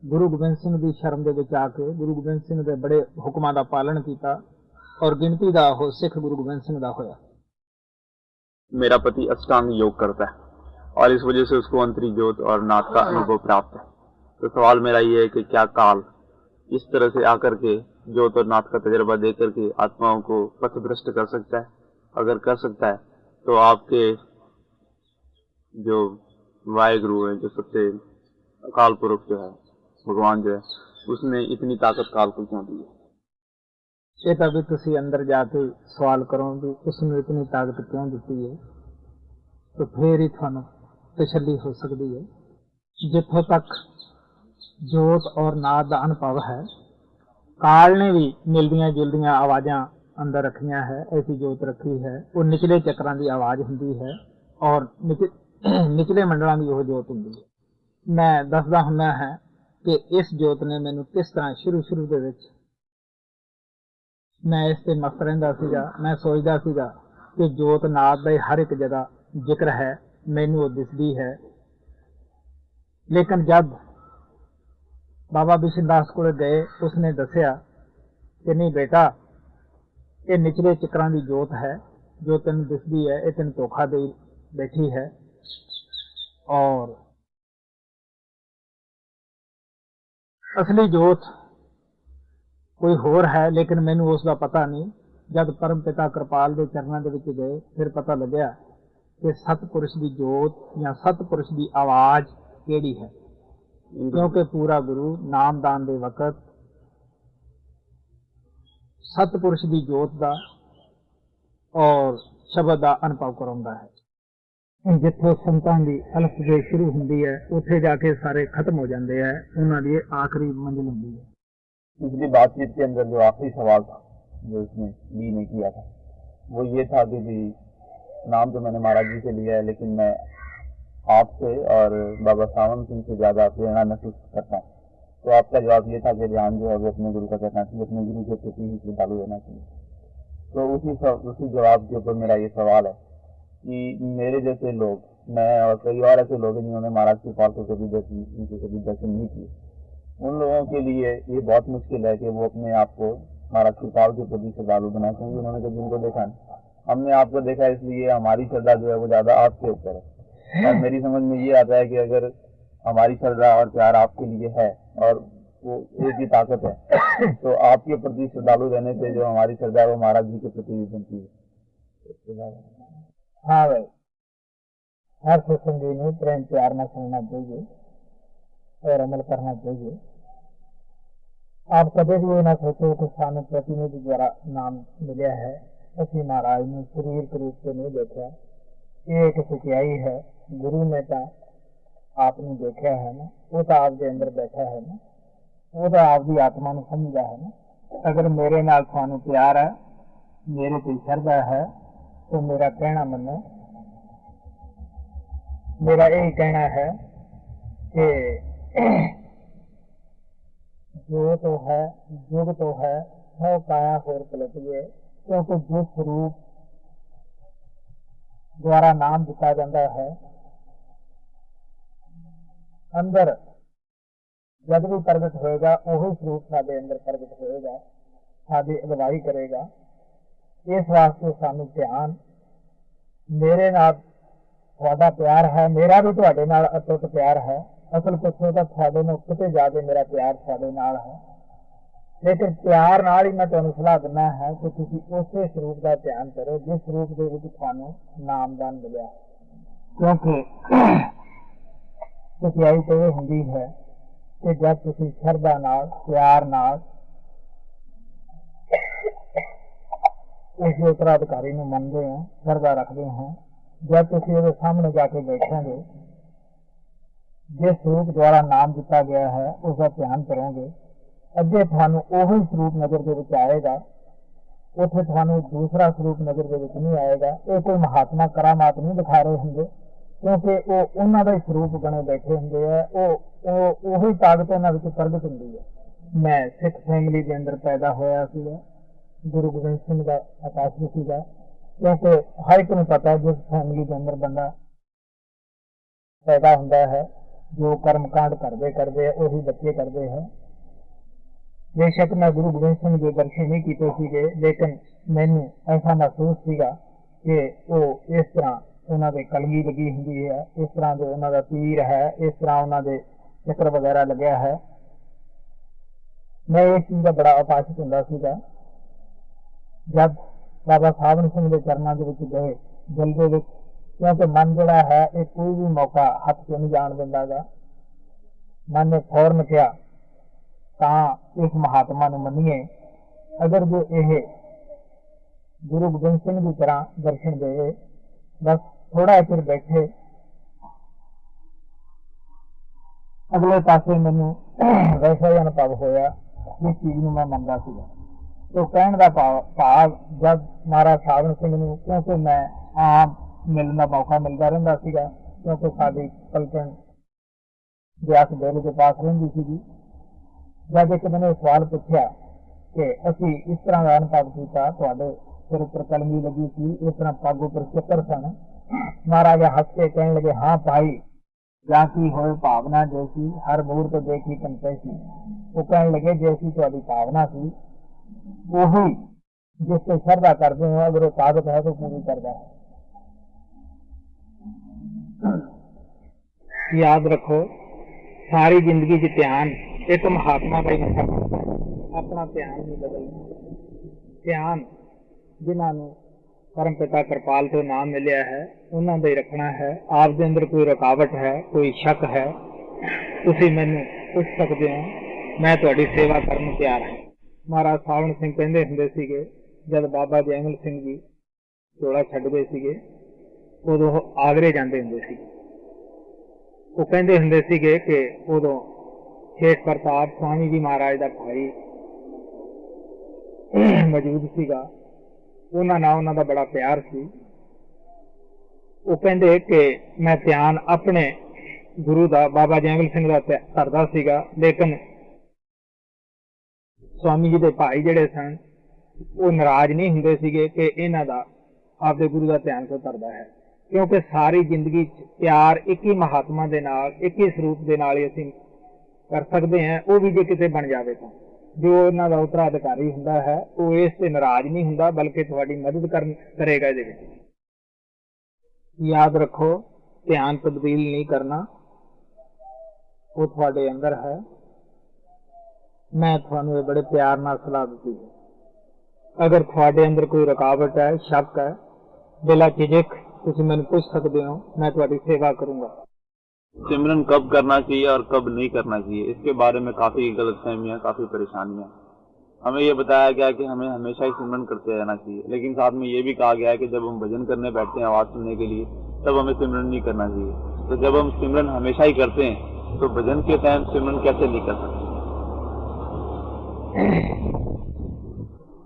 गुरु गोबिंद सिंह की शर्म दे विच आके गुरु गोबिंद सिंह के बड़े हुक्मां का पालन किया और गिनती का वो सिख गुरु गोबिंद सिंह का होया। मेरा पति अष्टांग योग करता है और इस वजह से उसको अंतरी ज्योत और नाथ का अनुभव प्राप्त है। तो सवाल मेरा ये है कि क्या काल इस तरह से आकर के ज्योत और नाथ का तजर्बा दे करके आत्माओं को पथभ्रष्ट कर सकता है? अगर कर सकता है तो आपके जो वाहेगुरु है, जो सबसे अकाल पुरुष जो है, भगवान जो है, उसने इतनी ताकत काल को क्यों दी है? ये तभी तुसी अंदर जाके सवाल करो भी उसने इतनी ताकत क्यों दी है, तो फिर ही थानू तसल्ली हो सकती है। जिथों तक जोत और नाद का अनुभव है, काल ने भी मिलदियां जुलदियां आवाज़ां अंदर रखियां है। ऐसी जोत रखी है, वो निचले चक्रां की आवाज़ हुंदी है और निचले मंडलों की वो जोत हुंदी है। मैं दसदा हुंदा है कि इस जोत ने मैनू किस तरह शुरू दे विच मैं इस ते मस्त रहिंदा सीगा। मैं सोचदा सीगा कि जोत नाद दा हर एक जगह जिक्र है, मैनू वो दिसदी है। लेकिन जब बाबा बिशन दास कोल गए, उसने दसिया कि नहीं बेटा, ये निचले चक्रां दी जोत है जो तेन दिसदी है, ये तेन धोखा दे बैठी है और असली जोत कोई होर है, लेकिन मैनू उसका पता नहीं। जब परम पिता कृपाल के चरणों के विच गए, फिर पता लग्या कि सतपुरुष की जोत या सतपुरुष की आवाज़ केड़ी है। क्योंकि पूरा गुरु नामदान के वक्त सतपुरुष की जोत का और शब्द का अनुभव करवाउंदा है। जिथे संतां दी अलफ बे शुरू हुंदी है, उत्थे जाके सारे खत्म हो जाते हैं, उन्हां दी आखिरी मंजिल हुंदी है। पिछली बातचीत के अंदर जो आखिरी सवाल था जो इसने ली ने किया था, वो ये था कि भी नाम तो मैंने महाराज जी से लिया है, लेकिन मैं आपसे और बाबा सावन सिंह से ज़्यादा प्रेरणा महसूस करता हूँ। तो आपका जवाब ये था कि ध्यान जो है वो अपने गुरु का करना चाहिए, अपने गुरु के प्रति ही श्रद्धालु रहना चाहिए। तो उसी जवाब के ऊपर मेरा ये सवाल है कि मेरे जैसे लोग, मैं और कई और ऐसे लोग हैं जिन्होंने महाराज की पाल को कभी दर्शन नहीं किए, उन लोगों के लिए ये बहुत मुश्किल है कि वो अपने आप को महाराज की पाल के प्रति श्रद्धालु बनाए, क्योंकि उन्होंने कभी उनको देखा नहीं। हमने आपको देखा, इसलिए हमारी श्रद्धा जो है वो ज़्यादा आपके ऊपर है। और मेरी समझ में ये आता है कि अगर हमारी श्रद्धा और प्यार आपके लिए है और वो एक ही ताकत है, तो आपके प्रति श्रद्धालु रहने से जो हमारी श्रद्धा है वो महाराज जी के प्रति भी बनती है। हाँ भाई, हर सत्संगी ने प्रेम प्यार न सुनना चाहिए और अमल करना चाहिए। आप कभी भी ये ना सोचो कि सानू प्रतिनिधि द्वारा नाम मिला है, असि महाराज ने शरीर के रूप से नहीं देखा। ये एक सच्चाई है। गुरु ने तो आपने देखा है ना, वो तो आपके अंदर बैठा है ना, वो तो आपकी आत्मा ने समझा है ना। अगर मेरे नाल सानू प्यार है, मेरे पे श्रद्धा है, तो मेरा कहना मनो, मेरा यही कहना है कि जो तो है, युग तो है, सौ काया होर पलट गए। क्योंकि जिस स्वरूप द्वारा नाम दिता जाता है, अंदर जब भी प्रगट होएगा वही स्वरूप साडे अंदर प्रगट होएगा। ਸਾਡੀ ਅਗਵਾਈ ਕਰੇਗਾ। ਇਸ ਵਾਸਤੇ ਸਾਨੂੰ ਧਿਆਨ, ਮੇਰੇ ਨਾਲ ਤੁਹਾਡਾ ਪਿਆਰ ਹੈ, ਮੇਰਾ ਵੀ ਤੁਹਾਡੇ ਨਾਲ ਅਟੁੱਟ ਪਿਆਰ ਹੈ। ਅਸਲ ਪੁੱਛੋ ਤਾਂ ਤੁਹਾਡੇ ਨੂੰ ਕਿਤੇ ਜਾ ਕੇ ਮੇਰਾ ਪਿਆਰ ਤੁਹਾਡੇ ਨਾਲ ਹੈ, ਲੇਕਿਨ ਪਿਆਰ ਨਾਲ ਹੀ ਮੈਂ ਤੁਹਾਨੂੰ ਸਲਾਹ ਦਿੰਦਾ ਹੈ ਕਿ ਤੁਸੀਂ ਉਸੇ ਸਰੂਪ ਦਾ ਧਿਆਨ ਕਰੋ ਜਿਸ ਸਰੂਪ ਦੇ ਵਿੱਚ ਤੁਹਾਨੂੰ ਨਾਮਦਾਨ ਮਿਲਿਆ। ਕਿਉਂਕਿ ਸਚਾਈ ਤਾਂ ਇਹ ਹੁੰਦੀ ਹੈ ਕਿ ਜਦ ਤੁਸੀਂ ਸ਼ਰਧਾ ਨਾਲ, ਪਿਆਰ ਨਾਲ ਇਸ ਉੱਤਰਾਧਿਕਾਰੀ ਨੂੰ ਮੰਨਦੇ ਹੋ, ਸ਼ਰਧਾ ਰੱਖਦੇ ਹੋ, ਜਦ ਤੁਸੀਂ ਉਹਦੇ ਸਾਹਮਣੇ ਜਾ ਕੇ ਬੈਠੋਗੇ, ਜਿਸ ਸਰੂਪ ਦੁਆਰਾ ਨਾਮ ਦਿੱਤਾ ਗਿਆ ਹੈ ਉਸ ਦਾ ਧਿਆਨ ਕਰੋਗੇ, ਅੱਗੇ ਤੁਹਾਨੂੰ ਉਹੀ ਸਰੂਪ ਨਜ਼ਰ ਦੇ ਵਿੱਚ ਆਏਗਾ। ਉੱਥੇ ਤੁਹਾਨੂੰ ਦੂਸਰਾ ਸਰੂਪ ਨਜ਼ਰ ਦੇ ਵਿੱਚ ਨਹੀਂ ਆਏਗਾ। ਇਹ ਕੋਈ ਮਹਾਤਮਾ ਕਰਾਮਾਤ ਨਹੀਂ ਦਿਖਾ ਰਹੇ ਹੁੰਦੇ, ਕਿਉਂਕਿ ਉਹ ਉਹਨਾਂ ਦਾ ਹੀ ਸਰੂਪ ਬਣੇ ਬੈਠੇ ਹੁੰਦੇ ਆ। ਉਹ ਉਹੀ ਤਾਕਤ ਉਹਨਾਂ ਵਿੱਚ ਪ੍ਰਗਟ ਹੁੰਦੀ ਹੈ। ਮੈਂ ਸਿੱਖ ਫੈਮਿਲੀ ਦੇ ਅੰਦਰ ਪੈਦਾ ਹੋਇਆ ਸੀਗਾ, ਗੁਰੂ ਗੋਬਿੰਦ ਸਿੰਘ ਦਾ ਆਕਾਸ਼ ਸੀਗਾ, ਕਿਉਂਕਿ ਹਰ ਇੱਕ ਨੂੰ ਪਤਾ ਜਿਸ ਫੈਮਿਲੀ ਦੇ ਅੰਦਰ ਬੰਦਾ ਪੈਦਾ ਹੁੰਦਾ ਹੈ, ਜੋ ਕਰਮਕਾਂਡ ਕਰਦੇ ਉਹੀ ਬੱਚੇ ਕਰਦੇ ਹੈ। ਬੇਸ਼ੱਕ ਮੈਂ ਗੁਰੂ ਗੋਬਿੰਦ ਸਿੰਘ ਦੇ ਦਰਸ਼ਨ ਨਹੀਂ ਕੀਤੇ ਸੀਗੇ, ਲੇਕਿਨ ਮੈਨੂੰ ਐਸਾ ਮਹਿਸੂਸ ਸੀਗਾ ਕਿ ਉਹ ਇਸ ਤਰ੍ਹਾਂ ਉਹਨਾਂ ਦੇ ਕਲਗੀ ਲੱਗੀ ਹੁੰਦੀ ਹੈ, ਇਸ ਤਰ੍ਹਾਂ ਦੇ ਉਹਨਾਂ ਦਾ ਤੀਰ ਹੈ, ਇਸ ਤਰ੍ਹਾਂ ਉਹਨਾਂ ਦੇ ਚੱਕਰ ਵਗੈਰਾ ਲੱਗਿਆ ਹੈ। ਮੈਂ ਇਸ ਚੀਜ਼ ਦਾ ਬੜਾ ਉਪਾਸਕ ਹੁੰਦਾ ਸੀਗਾ। ਜਦ ਬਾਬਾ ਸਾਵਨ ਸਿੰਘ ਦੇ ਚਰਨਾਂ ਦੇ ਵਿੱਚ ਗਏ ਦਿਲ ਦੇ ਵਿੱਚ, ਕਿਉਂਕਿ ਮਨ ਜਿਹੜਾ ਹੈ ਇਹ ਕੋਈ ਵੀ ਮੌਕਾ ਹੱਥ ਤੋਂ ਨਹੀਂ ਜਾਣ ਦਿੰਦਾ ਗਾ। ਮਨ ਨੇ ਫੌਰਨ ਕਿਹਾ ਤਾਂ ਇਸ ਮਹਾਤਮਾ ਨੂੰ ਮੰਨੀਏ, ਅਗਰ ਜੋ ਇਹ ਗੁਰੂ ਗੋਬਿੰਦ ਸਿੰਘ ਦੀ ਤਰ੍ਹਾਂ ਦਰਸ਼ਨ ਦੇਵੇ, ਬਸ ਥੋੜਾ ਚਿਰ ਬੈਠੇ, ਅਗਲੇ ਪਾਸੇ ਮੈਨੂੰ ਵੈਸਾ ਹੀ ਅਨੁਭਵ ਹੋਇਆ ਜਿਸ ਚੀਜ਼ ਨੂੰ ਮੈਂ ਮੰਨਦਾ ਸੀਗਾ। तो कहने का भाव जब महाराज सावन सिंह नूं, क्योंकि मैं आम मिलने का मौका मिलता रहिंदा सीगा, क्योंकि साडी पलटन ब्यास डेरे के पास रहिंदी सीगी। जब एक मैंने सवाल पूछा कि असी इस तरह का अनुभव किया, तुहाडे सिर उपर कलमी लगी सी, इस तरह पग उपर चक्कर सन। महाराज हस के कहने लगे, हाँ भाई, ਜਾਂ ਕੀ ਹੋਏ भावना जैसी हर मूर्त देखी कंते सी। वो कहने लगे जैसी तुहाडी भावना सी वही जिस पे श्रद्धा करते हो, अगर वो ताकत है तो पूरी करता है। याद रखो, सारी जिंदगी च ध्यान एक महात्मा का ही नशा करता है, अपना ध्यान नहीं बदलना। ध्यान जिन्होंने परम पिता कृपाल तो नाम मिलिया है उन्होंने दे रखना है। आप दे अंदर कोई रुकावट है, कोई शक है, तुसी मैनू पूछ सकते हो, मैं तुहाडी सेवा करने तैयार हाँ। महाराज सावन सिंह कहते होंगे सीगे, जब बाबा जैमल सिंह जी चोला छड्डदे सीगे उदों आगरे जाते होंगे सी। वो कहते होंगे सीगे कि उदों शेख प्रताप स्वामी जी महाराज का भाई मौजूद सीगा, उन्हां नाल उन्हां दा बड़ा प्यार सी। वो कहते कि मैं ध्यान अपने गुरु का बाबा जैमल सिंह का करदा सीगा, लेकिन स्वामी जी के भाई जिहड़े सन वो नाराज नहीं हुंदे सीगे कि इन्हां दा आपदे गुरु का ध्यान क्यों करदा है, क्योंकि सारी जिंदगी प्यार एक ही महात्मा दे नाल, एक ही स्वरूप दे नाल ही असीं कर सकते हैं। वो भी जे किते बन जावे तां जो इन्हां दा उत्तराधिकारी हुंदा है वो इस ते नाराज नहीं हुंदा, बल्कि तुहाडी मदद करेगा। इहदे विच याद रखो, ध्यान तब्दील नहीं करना, वो तुहाडे अंदर है। मैं तुहानू बड़े प्यार नाल सलाह दी है। अगर तुहाडे अंदर कोई रुकावट है, शक है, बिला झिझक तुसीं मैनूं पूछ सकते हो, मैं तुहाडी सेवा करूंगा। सिमरन कब करना चाहिए और कब नहीं करना चाहिए, इसके बारे में काफी गलतफहमियां, काफी परेशानियां। हमें यह बताया गया कि हमें हमेशा ही सिमरन करते रहना चाहिए, लेकिन साथ में ये भी कहा गया है कि जब हम भजन करने बैठते हैं आवाज सुनने के लिए, तब हमें सिमरन नहीं करना चाहिए। तो जब हम सिमरन हमेशा ही करते हैं तो भजन के टाइम सिमरन कैसे नहीं कर सकते?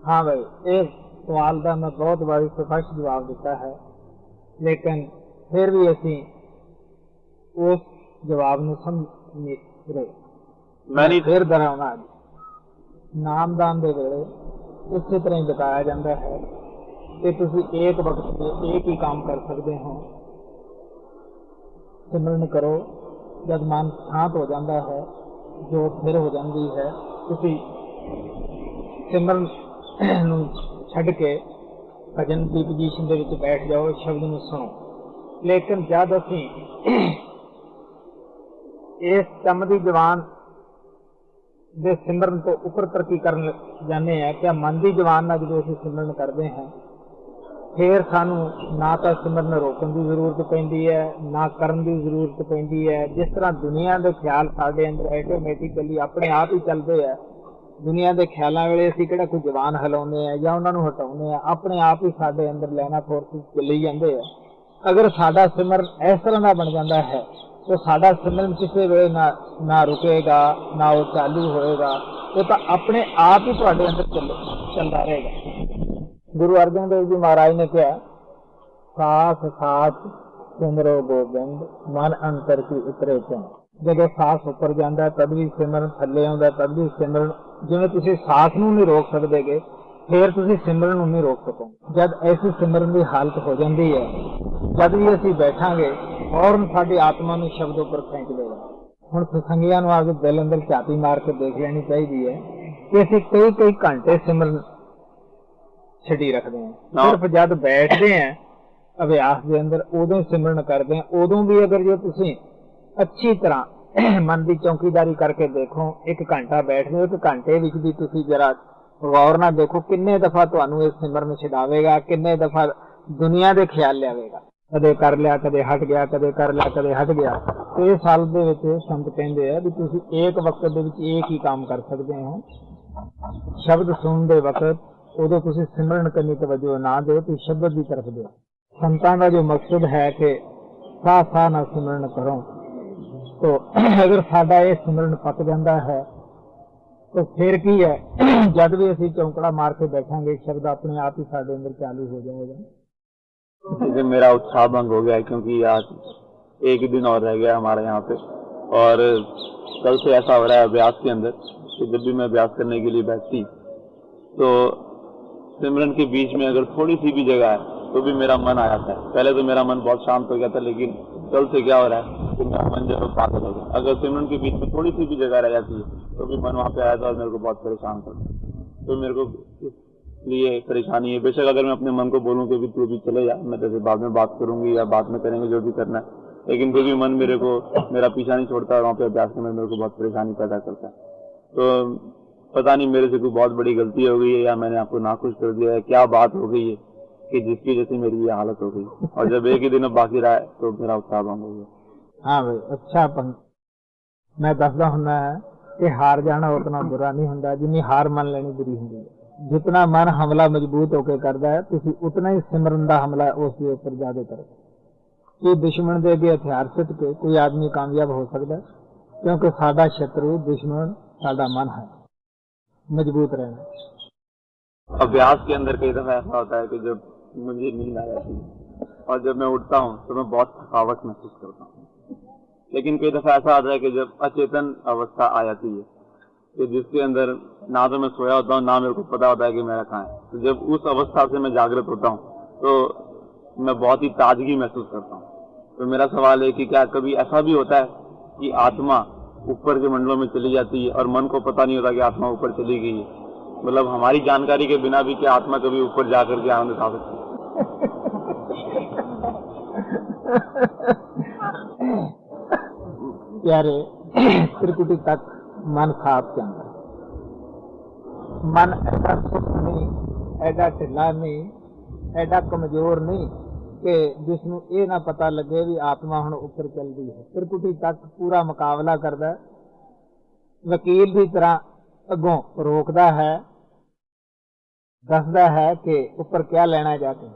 हाँ भाई, एक सवाल का मैं बहुत बारी स्पष्ट जवाब दिता है, लेकिन फिर भी असी उस जवाब नूं समझ नहीं रहे। मैं फिर दोहराउणा, नामदान दे वेले इसी तरह ही बताया जाता है कि तुसी एक वक्त में एक ही काम कर सकते हो। सिमरन करो, जब मन शांत हो जाता है, जो फिर हो जाती है, तुसी सिमरन ਨੂੰ ਛੱਡ ਕੇ ਭਜਨ ਦੀ ਪੋਜੀਸ਼ਨ ਦੇ ਵਿੱਚ ਬੈਠ ਜਾਓ, ਸ਼ਬਦ ਨੂੰ ਸੁਣੋ। ਲੇਕਿਨ ਜਦ ਅਸੀਂ ਇਸ ਕੰਮ ਦੀ ਜ਼ਬਾਨ ਦੇ ਸਿਮਰਨ ਤੋਂ ਉੱਪਰ ਤਰੱਕੀ ਕਰਨ ਜਾਂਦੇ ਹਾਂ ਕਿ ਮਨ ਦੀ ਜ਼ਬਾਨ ਨਾਲ ਜਦੋਂ ਅਸੀਂ ਸਿਮਰਨ ਕਰਦੇ ਹਾਂ, ਫਿਰ ਸਾਨੂੰ ਨਾ ਤਾਂ ਸਿਮਰਨ ਰੋਕਣ ਦੀ ਜ਼ਰੂਰਤ ਪੈਂਦੀ ਹੈ, ਨਾ ਕਰਨ ਦੀ ਜ਼ਰੂਰਤ ਪੈਂਦੀ ਹੈ। ਜਿਸ ਤਰ੍ਹਾਂ ਦੁਨੀਆ ਦੇ ਖਿਆਲ ਸਾਡੇ ਅੰਦਰ ਆਟੋਮੈਟਿਕਲੀ ਆਪਣੇ ਆਪ ਹੀ ਚੱਲਦੇ ਆ, ਦੁਨੀਆ ਦੇ ਖਿਆਲਾਂ ਵੇਲੇ ਅਸੀਂ ਕਿਹੜਾ ਕੋਈ ਜ਼ਬਾਨ ਹਿਲਾਉਂਦੇ ਆ ਜਾਂ ਉਹਨਾਂ ਨੂੰ ਹਟਾਉਂਦੇ ਆ, ਆਪਣੇ ਆਪ ਹੀ ਸਾਡੇ ਅੰਦਰ ਲੈਣਾ ਫੋਰਸਿਸ ਚੱਲੀ ਜਾਂਦੇ ਆ। ਅਗਰ ਸਾਡਾ ਸਿਮਰਨ ਇਸ ਤਰ੍ਹਾਂ ਦਾ ਬਣ ਜਾਂਦਾ ਹੈ ਤਾਂ ਸਾਡਾ ਸਿਮਰਨ ਕਿਸੇ ਵੇਲੇ ਨਾ ਰੁਕੇਗਾ, ਨਾ ਉਹ ਚਾਲੂ ਹੋਏਗਾ, ਉਹ ਤਾਂ ਆਪਣੇ ਆਪ ਹੀ ਤੁਹਾਡੇ ਅੰਦਰ ਚੱਲਦਾ ਰਹੇਗਾ। ਗੁਰੂ ਅਰਜਨ ਦੇਵ ਜੀ ਮਹਾਰਾਜ ਨੇ ਕਿਹਾ, ਸਾਸ ਸਾਸ ਸਿਮਰੋ ਗੋਬਿੰਦ ਮਨ ਅੰਤਰ ਕੀ ਉਤਰੇ ਚੰਦ। ਜਦੋਂ ਸਾਸ ਉੱਪਰ ਜਾਂਦਾ ਤਦ ਵੀ ਸਿਮਰਨ, ਥੱਲੇ ਆਉਂਦਾ ਤਦ ਵੀ ਸਿਮਰਨ। ਜਿਵੇਂ ਤੁਸੀਂ ਸਾਸ ਨੂੰ ਨਹੀਂ ਰੋਕ ਸਕਦੇਗੇ, ਫਿਰ ਤੁਸੀਂ ਸਿਮਰਨ ਨੂੰ ਨਹੀਂ ਰੋਕ ਸਕੋਗੇ। ਜਦ ਐਸੀ ਸਿਮਰਨ ਦੀ ਹਾਲਤ ਹੋ ਜਾਂਦੀ ਹੈ, ਜਦ ਵੀ ਅਸੀਂ ਬੈਠਾਂਗੇ ਫੌਰਨ ਸਾਡੀ ਆਤਮਾ ਨੂੰ ਸ਼ਬਦ ਉੱਪਰ ਖਿੱਚ ਲਏਗਾ। ਹੁਣ ਸਤਸੰਗੀਆਂ ਨੂੰ ਆਪਦੇ ਦਿਲ ਅੰਦਰ ਝਾਤੀ ਮਾਰ ਕੇ ਦੇਖ ਲੈਣੀ ਚਾਹੀਦੀ ਹੈ ਕਿ ਅਸੀਂ ਕਈ ਘੰਟੇ ਸਿਮਰਨ ਛੱਡੀ ਰੱਖਦੇ ਹਾਂ। ਸਿਰਫ ਜਦ ਬੈਠਦੇ ਹਾਂ ਅਭਿਆਸ ਦੇ ਅੰਦਰ ਉਦੋਂ ਹੀ ਸਿਮਰਨ ਕਰਦੇ ਹਾਂ। ਉਦੋਂ ਵੀ ਅਗਰ ਜੇ ਤੁਸੀਂ ਅੱਛੀ ਤਰ੍ਹਾਂ ਮਨ ਦੀ ਚੌਕੀਦਾਰੀ ਕਰਕੇ ਦੇਖੋ, 1 ਘੰਟਾ ਬੈਠਦੇ, 1 ਘੰਟੇ ਵਿੱਚ ਵੀ ਤੁਸੀਂ ਜਰਾ ਗੌਰ ਨਾਲ ਦੇਖੋ ਕਿੰਨੇ ਦਫਾ ਤੁਹਾਨੂੰ ਇਹ ਸਿਮਰਨ ਛਡਾਵੇਗਾ, ਕਿੰਨੇ ਦਫਾ ਦੁਨੀਆ ਦੇ ਖਿਆਲ ਲਿਆਵੇਗਾ। ਕਦੇ ਕਰ ਲਿਆ, ਕਦੇ ਹਟ ਗਿਆ, ਕਦੇ ਕਰ ਲਿਆ, ਕਦੇ ਹਟ ਗਿਆ। 6 ਸਾਲ ਦੇ ਵਿੱਚ ਸੰਤ ਕਹਿੰਦੇ ਆ ਵੀ ਤੁਸੀਂ ਇੱਕ ਵਕਤ ਦੇ ਵਿੱਚ ਇੱਕ ਹੀ ਕੰਮ ਕਰ ਸਕਦੇ ਹੋ। ਸ਼ਬਦ ਸੁਣਨ ਦੇ ਵਕਤ ਉਦੋਂ ਤੁਸੀਂ ਸਿਮਰਨ ਕਰਨੀ ਤਵੱਜੋ ਨਾ ਦਿਓ, ਤੁਸੀਂ ਸ਼ਬਦ ਦੀ ਤਰਫ ਦਿਓ। ਸੰਤਾਂ ਦਾ ਜੋ ਮਕਸਦ ਹੈ ਕਿ ਸਾਹ ਸਾਹ ਨਾਲ ਸਿਮਰਨ ਕਰੋ, तो अगर साडा ये सिमरन पक जाता है तो फिर की है, जब भी असी चौंकड़ा मार के बैठांगे शब्द अपने आप ही साडे अंदर चालू हो जाएगा। मेरा उत्साह भंग हो गया है क्योंकि आज एक दिन और रह गया हमारे यहाँ पे, और कल से ऐसा हो रहा है अभ्यास के अंदर कि जब भी मैं अभ्यास करने के लिए बैठती तो सिमरन के बीच में अगर थोड़ी सी भी जगह है तो भी मेरा मन आ जाता है। पहले तो मेरा मन बहुत शांत हो गया था, लेकिन कल से क्या हो रहा है कि मेरा मन जो पागल हो गया। अगर सिमरन के बीच में थोड़ी सी भी जगह रह जाती है तो भी मन वहाँ पे आया था और मेरे को बहुत परेशान करता है। तो मेरे को इसलिए परेशानी है। बेशक अगर मैं अपने मन को बोलूँ कि तू भी चले जा, मैं तेरे बाद में बात करूंगी या बाद में करेंगे जो भी करना है, लेकिन फिर भी मन मेरा पीछा नहीं छोड़ता और वहाँ पे अभ्यास में मेरे को बहुत परेशानी पैदा करता है। तो पता नहीं मेरे से कोई बहुत बड़ी गलती हो गई है या मैंने आपको नाखुश कर दिया है, क्या बात हो गई है कि जिसकी वजह से मेरी ये हालत हो गई। और जब एक ही दिन बाकी रहा है तो मेरा उत्साह भंग हो गया। हाँ भाई, अच्छा मैं दसदा हुंदा है कि हार जाना उतना बुरा नहीं हुंदा जिन्नी हार मान लेनी बुरी हुंदी है। जितना मन हमला मजबूत होकर करता है तुसी उतना ही सिमरन दा हमला उसके ऊपर ज्यादा करो। कि दुश्मन दे अगे हथियार सिट के कोई आदमी कामयाब हो सकता है, क्योंकि साडा शत्रु दुश्मन साडा मन है। मजबूत रहना। अभ्यास के अंदर कई दफा ऐसा होता है कि जब मुझे नींद आ जाती है और जब मैं उठता हूँ तो मैं बहुत थकावट महसूस करता हूँ, लेकिन कई दफा ऐसा आता है कि जब अचेतन अवस्था आ जाती है कि जिसके अंदर ना तो मैं सोया होता हूँ ना मेरे को पता होता है कि मेरा कहाँ है। तो जब उस अवस्था से मैं जागृत होता हूँ तो मैं बहुत ही ताजगी महसूस करता हूँ। तो मेरा सवाल है कि क्या कभी ऐसा भी होता है कि आत्मा ऊपर के मंडलों में चली जाती है और मन को पता नहीं होता कि आत्मा ऊपर चली गई है? मतलब हमारी जानकारी के बिना भी क्या आत्मा कभी ऊपर जाकर के आनंद उठा सकती है? यारे त्रिकुटी तक मन साफ जाता है। मन ऐसा सुख नहीं, ऐसा ढिला नहीं, ऐसा कमजोर नहीं कि जिसनों ये ना पता लगे भी आत्मा हुण ऊपर चल रही है। त्रिकुटी तक पूरा मुकाबला करता है, वकील की तरह अगों रोकता है, दसदा है कि ऊपर क्या लेना जाके।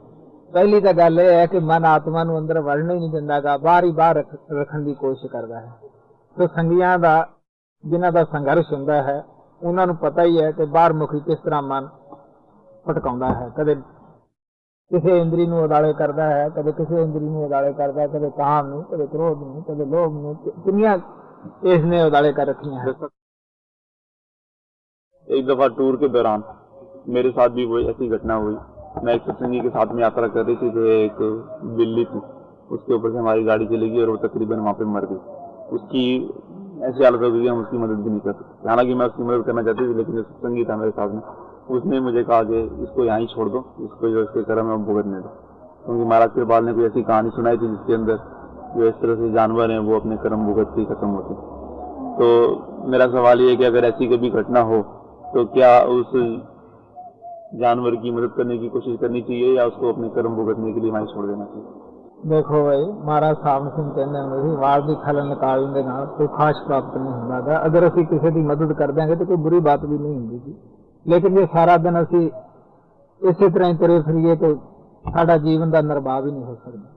पहली तो गल यह है कि मन आत्मा नूं अंदर वड़न ही नहीं दिंदा, बाहर ही बाहर रखने की कोशिश करता है। तो संगियां दा जिन्हां दा संघर्ष हुंदा है उन्हां नूं पता ही है कि बाहर मुखी किस तरह मन भटकाउंदा है। कदे किसी इंद्री नूं उदाले करता है, कदे किसी इंद्री नूं उदाले करता है, कदे काम नूं, कदे क्रोध नूं, कदे लोभ नूं, कितनियां इसने उदाले कर रखी हैं। एक दफा टूर के दौरान मेरे साथ भी वही ऐसी घटना हुई। मैं एक सत्संगी के साथ में यात्रा कर रही थी, तो एक बिल्ली थी, उसके ऊपर से हमारी गाड़ी चली गई और वो तकरीबन वहाँ पे मर गई। उसकी ऐसी हालत हो गई हम उसकी मदद भी नहीं कर सकते। हालांकि मैं उसकी मदद करना चाहती थी, लेकिन सत्संगी था मेरे साथ में, उसने मुझे कहा कि इसको यहाँ ही छोड़ दो, इसको जो इसके कर्म है भुगतने दो, क्योंकि महाराज कृपाल ने कोई ऐसी कहानी सुनाई थी जिसके अंदर जो इस तरह से जानवर हैं वो अपने कर्म भुगत के खत्म होते। तो मेरा सवाल ये है कि अगर ऐसी कभी घटना हो तो क्या उस जानवर की मदद करने की कोशिश करनी चाहिए या उसको अपने कर्म भुगतने के लिए वहीं छोड़ देना चाहिए? देखो भाई, महाराज साहब ਸਿੰਘ ਕਹਿੰਦੇ ਹੁੰਦੇ ਸੀ ਵਾਲ ਦੀ ਖਲ ਨਿਕਾਲਣ ਦੇ ਨਾਲ ਕੋਈ ਖਾਸ ਪ੍ਰਾਪਤ ਨਹੀਂ ਹੁੰਦਾ ਗਾ। ਅਗਰ ਅਸੀਂ ਕਿਸੇ ਦੀ ਮਦਦ ਕਰ ਦਿਆਂਗੇ ਤਾਂ ਕੋਈ ਬੁਰੀ ਬਾਤ ਵੀ ਨਹੀਂ ਹੁੰਦੀ ਜੀ। ਲੇਕਿਨ ਜੇ ਸਾਰਾ ਦਿਨ ਅਸੀਂ ਇਸੇ ਤਰ੍ਹਾਂ ਹੀ ਤੁਰੇ ਫਿਰੀਏ ਤਾਂ ਸਾਡਾ ਜੀਵਨ ਦਾ ਨਿਰਵਾਹ ਵੀ ਨਹੀਂ ਹੋ ਸਕਦਾ।